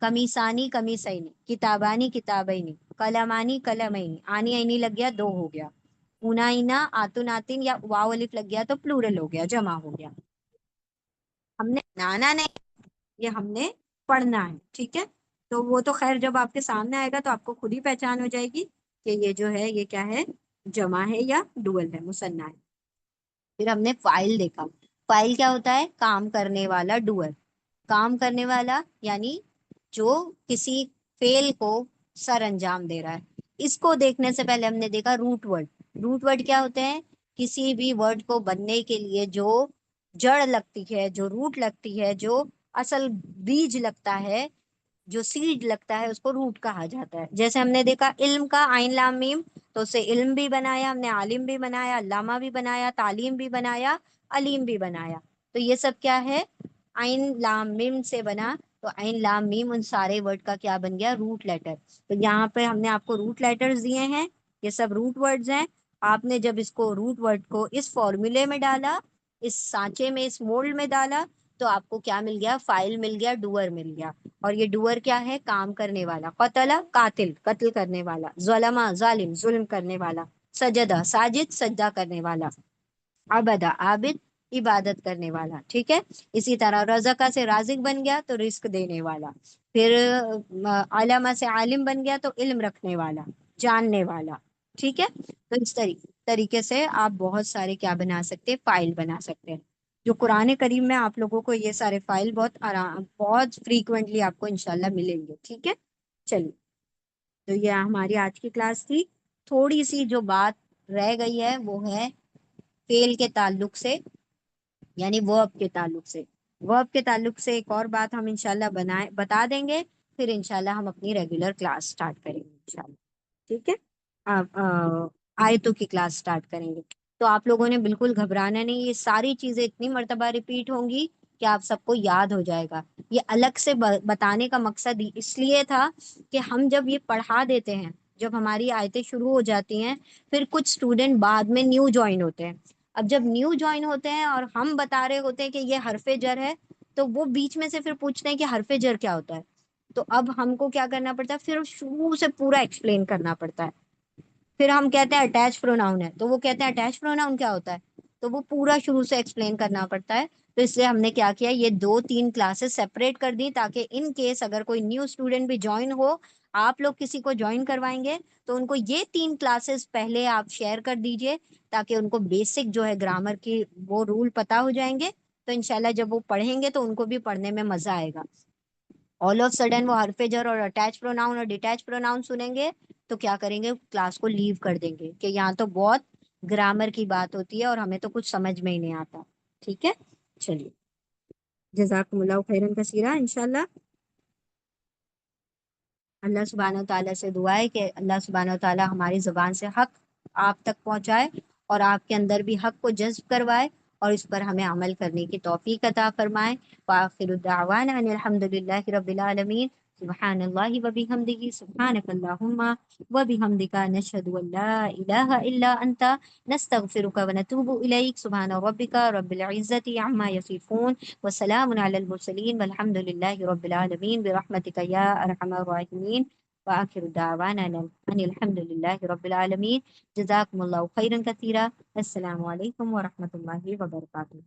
کمیسانی، کمیسینی، کتابانی، کتابینی، کلمانی، کلمینی. آنی آئینی لگ گیا، 2 ہو گیا. اونا، اینا، آتن، آتن یا واو الف لگ گیا تو پلورل ہو گیا، جمع ہو گیا. ہم نے نانا نہیں، یہ ہم نے پڑھنا ہے. ٹھیک ہے، تو وہ تو خیر جب آپ کے سامنے آئے گا تو آپ کو خود ہی پہچان ہو جائے گی کہ یہ جو ہے یہ کیا ہے؟ جمع ہے یا ڈوئل ہے، مثنا ہے. پھر ہم نے فائل دیکھا. فائل کیا ہوتا ہے؟ کام کرنے والا، ڈوئر. کام کرنے والا یعنی جو کسی فعل کو سر انجام دے رہا ہے۔ اس کو دیکھنے سے پہلے ہم نے دیکھا روٹ ورڈ۔ روٹ ورڈ کیا ہوتے ہیں؟ کسی بھی ورڈ کو بننے کے لیے جو جڑ لگتی ہے، جو روٹ لگتی ہے، جو اصل بیج لگتا ہے، جو سیڈ لگتا ہے، اس کو روٹ کہا جاتا ہے۔ جیسے ہم نے دیکھا علم کا عین لام میم، تو اسے علم بھی بنایا ہم نے، عالم بھی بنایا، علامہ بھی بنایا، تعلیم بھی بنایا، علیم بھی بنایا۔ تو یہ سب کیا ہے؟ عین لام میم سے بنا۔ تو عین لام میم ان سارے ورڈ کا کیا بن گیا؟ Root letter. تو یہاں پہ ہم نے آپ کو روٹ لیٹرز دیے ہیں، یہ سب روٹ ورڈز ہیں۔ آپ نے جب اس کو روٹ ورڈ کو اس فارمولے میں ڈالا، اس سانچے میں، اس مولڈ میں ڈالا، تو آپ کو کیا مل گیا؟ فائل مل گیا، ڈوئر مل گیا۔ اور یہ ڈوئر کیا ہے؟ کام کرنے والا۔ قتل قاتل، قتل کرنے والا۔ ظلم ظالم، ظلم کرنے والا۔ سجدہ ساجد، سجدہ کرنے والا۔ عبدہ عابد، عبادت کرنے والا۔ ٹھیک ہے، اسی طرح رزقہ سے رازق بن گیا تو رزق دینے والا۔ پھر علامہ سے عالم بن گیا تو علم رکھنے والا، جاننے والا۔ ٹھیک ہے، تو اس طریقے سے آپ بہت سارے کیا بنا سکتے ہیں؟ فائل بنا سکتے ہیں، جو قرآن کریم میں آپ لوگوں کو یہ سارے فائل بہت آرام، بہت فریکوینٹلی آپ کو انشاءاللہ ملیں گے۔ ٹھیک ہے، چلیے، تو یہ ہماری آج کی کلاس تھی۔ تھوڑی سی جو بات رہ گئی ہے وہ ہے فعل کے تعلق سے، یعنی ورب کے تعلق سے۔ ورب کے تعلق سے ایک اور بات ہم انشاءاللہ بتا دیں گے، پھر انشاءاللہ ہم اپنی ریگولر کلاس سٹارٹ کریں گے انشاءاللہ۔ ٹھیک ہے، آپ آیتوں کی کلاس سٹارٹ کریں گے۔ تو آپ لوگوں نے بالکل گھبرانا نہیں، یہ ساری چیزیں اتنی مرتبہ ریپیٹ ہوں گی کہ آپ سب کو یاد ہو جائے گا۔ یہ الگ سے بتانے کا مقصد اس لیے تھا کہ ہم جب یہ پڑھا دیتے ہیں، جب ہماری آیتیں شروع ہو جاتی ہیں، پھر کچھ اسٹوڈنٹ بعد میں نیو جوائن ہوتے ہیں۔ اب جب نیو جوائن ہوتے ہیں اور ہم بتا رہے ہوتے ہیں کہ یہ حرف جر ہے، تو وہ بیچ میں سے پھر پوچھتے ہیں کہ حرف جر کیا ہوتا ہے۔ تو اب ہم کو کیا کرنا پڑتا ہے؟ پھر شروع سے پورا ایکسپلین کرنا پڑتا ہے۔ پھر ہم کہتے ہیں اٹیچ پروناؤن ہے، تو وہ کہتے ہیں اٹیچ پروناؤن کیا ہوتا ہے، تو وہ پورا شروع سے ایکسپلین کرنا پڑتا ہے۔ تو اس لیے ہم نے کیا کیا، یہ 2-3 کلاسز سیپریٹ کر دی، تاکہ ان کیس اگر کوئی نیو اسٹوڈنٹ بھی جوائن ہو، آپ لوگ کسی کو جوائن کروائیں گے تو ان کو یہ 3 کلاسز پہلے آپ شیئر کر دیجئے، تاکہ ان کو بیسک جو ہے گرامر کی وہ رول پتا ہو جائیں گے۔ تو انشاءاللہ جب وہ پڑھیں گے تو ان کو بھی پڑھنے میں مزہ آئے گا۔ آل آف سڈن وہ حرف جر اور اٹیچ پروناؤن اور ڈیٹیچ پروناؤن سنیں گے تو کیا کریں گے؟ کلاس کو لیو کر دیں گے کہ یہاں تو بہت گرامر کی بات ہوتی ہے اور ہمیں تو کچھ سمجھ میں ہی نہیں آتا۔ ٹھیک ہے، چلیے، جزاکم اللہ خیرن کثیرہ۔ انشاءاللہ اللہ سبحانہ و تعالیٰ سے دعا ہے کہ اللہ سبحانہ و تعالیٰ ہماری زبان سے حق آپ تک پہنچائے، اور آپ کے اندر بھی حق کو جذب کروائے، اور اس پر ہمیں عمل کرنے کی توفیق عطا فرمائے۔ وآخر الدعوانا ان الحمد للہ رب العالمین۔ سبحان اللہ وبحمدہ، سبحانک اللہم وبحمدک، نشہد ان لا الہ الا انت، نستغفرک ونتوب الیک۔ سبحان ربک رب العزت عما یصفون، وسلام علی المرسلین، والحمد للہ رب العالمین، برحمتک یا ارحم الراحمین۔ وآخر دعوانا ان الحمد للہ رب العالمین۔ جزاکم اللہ خیرا کثیرا۔ السلام علیکم ورحمۃ اللہ وبرکاتہ۔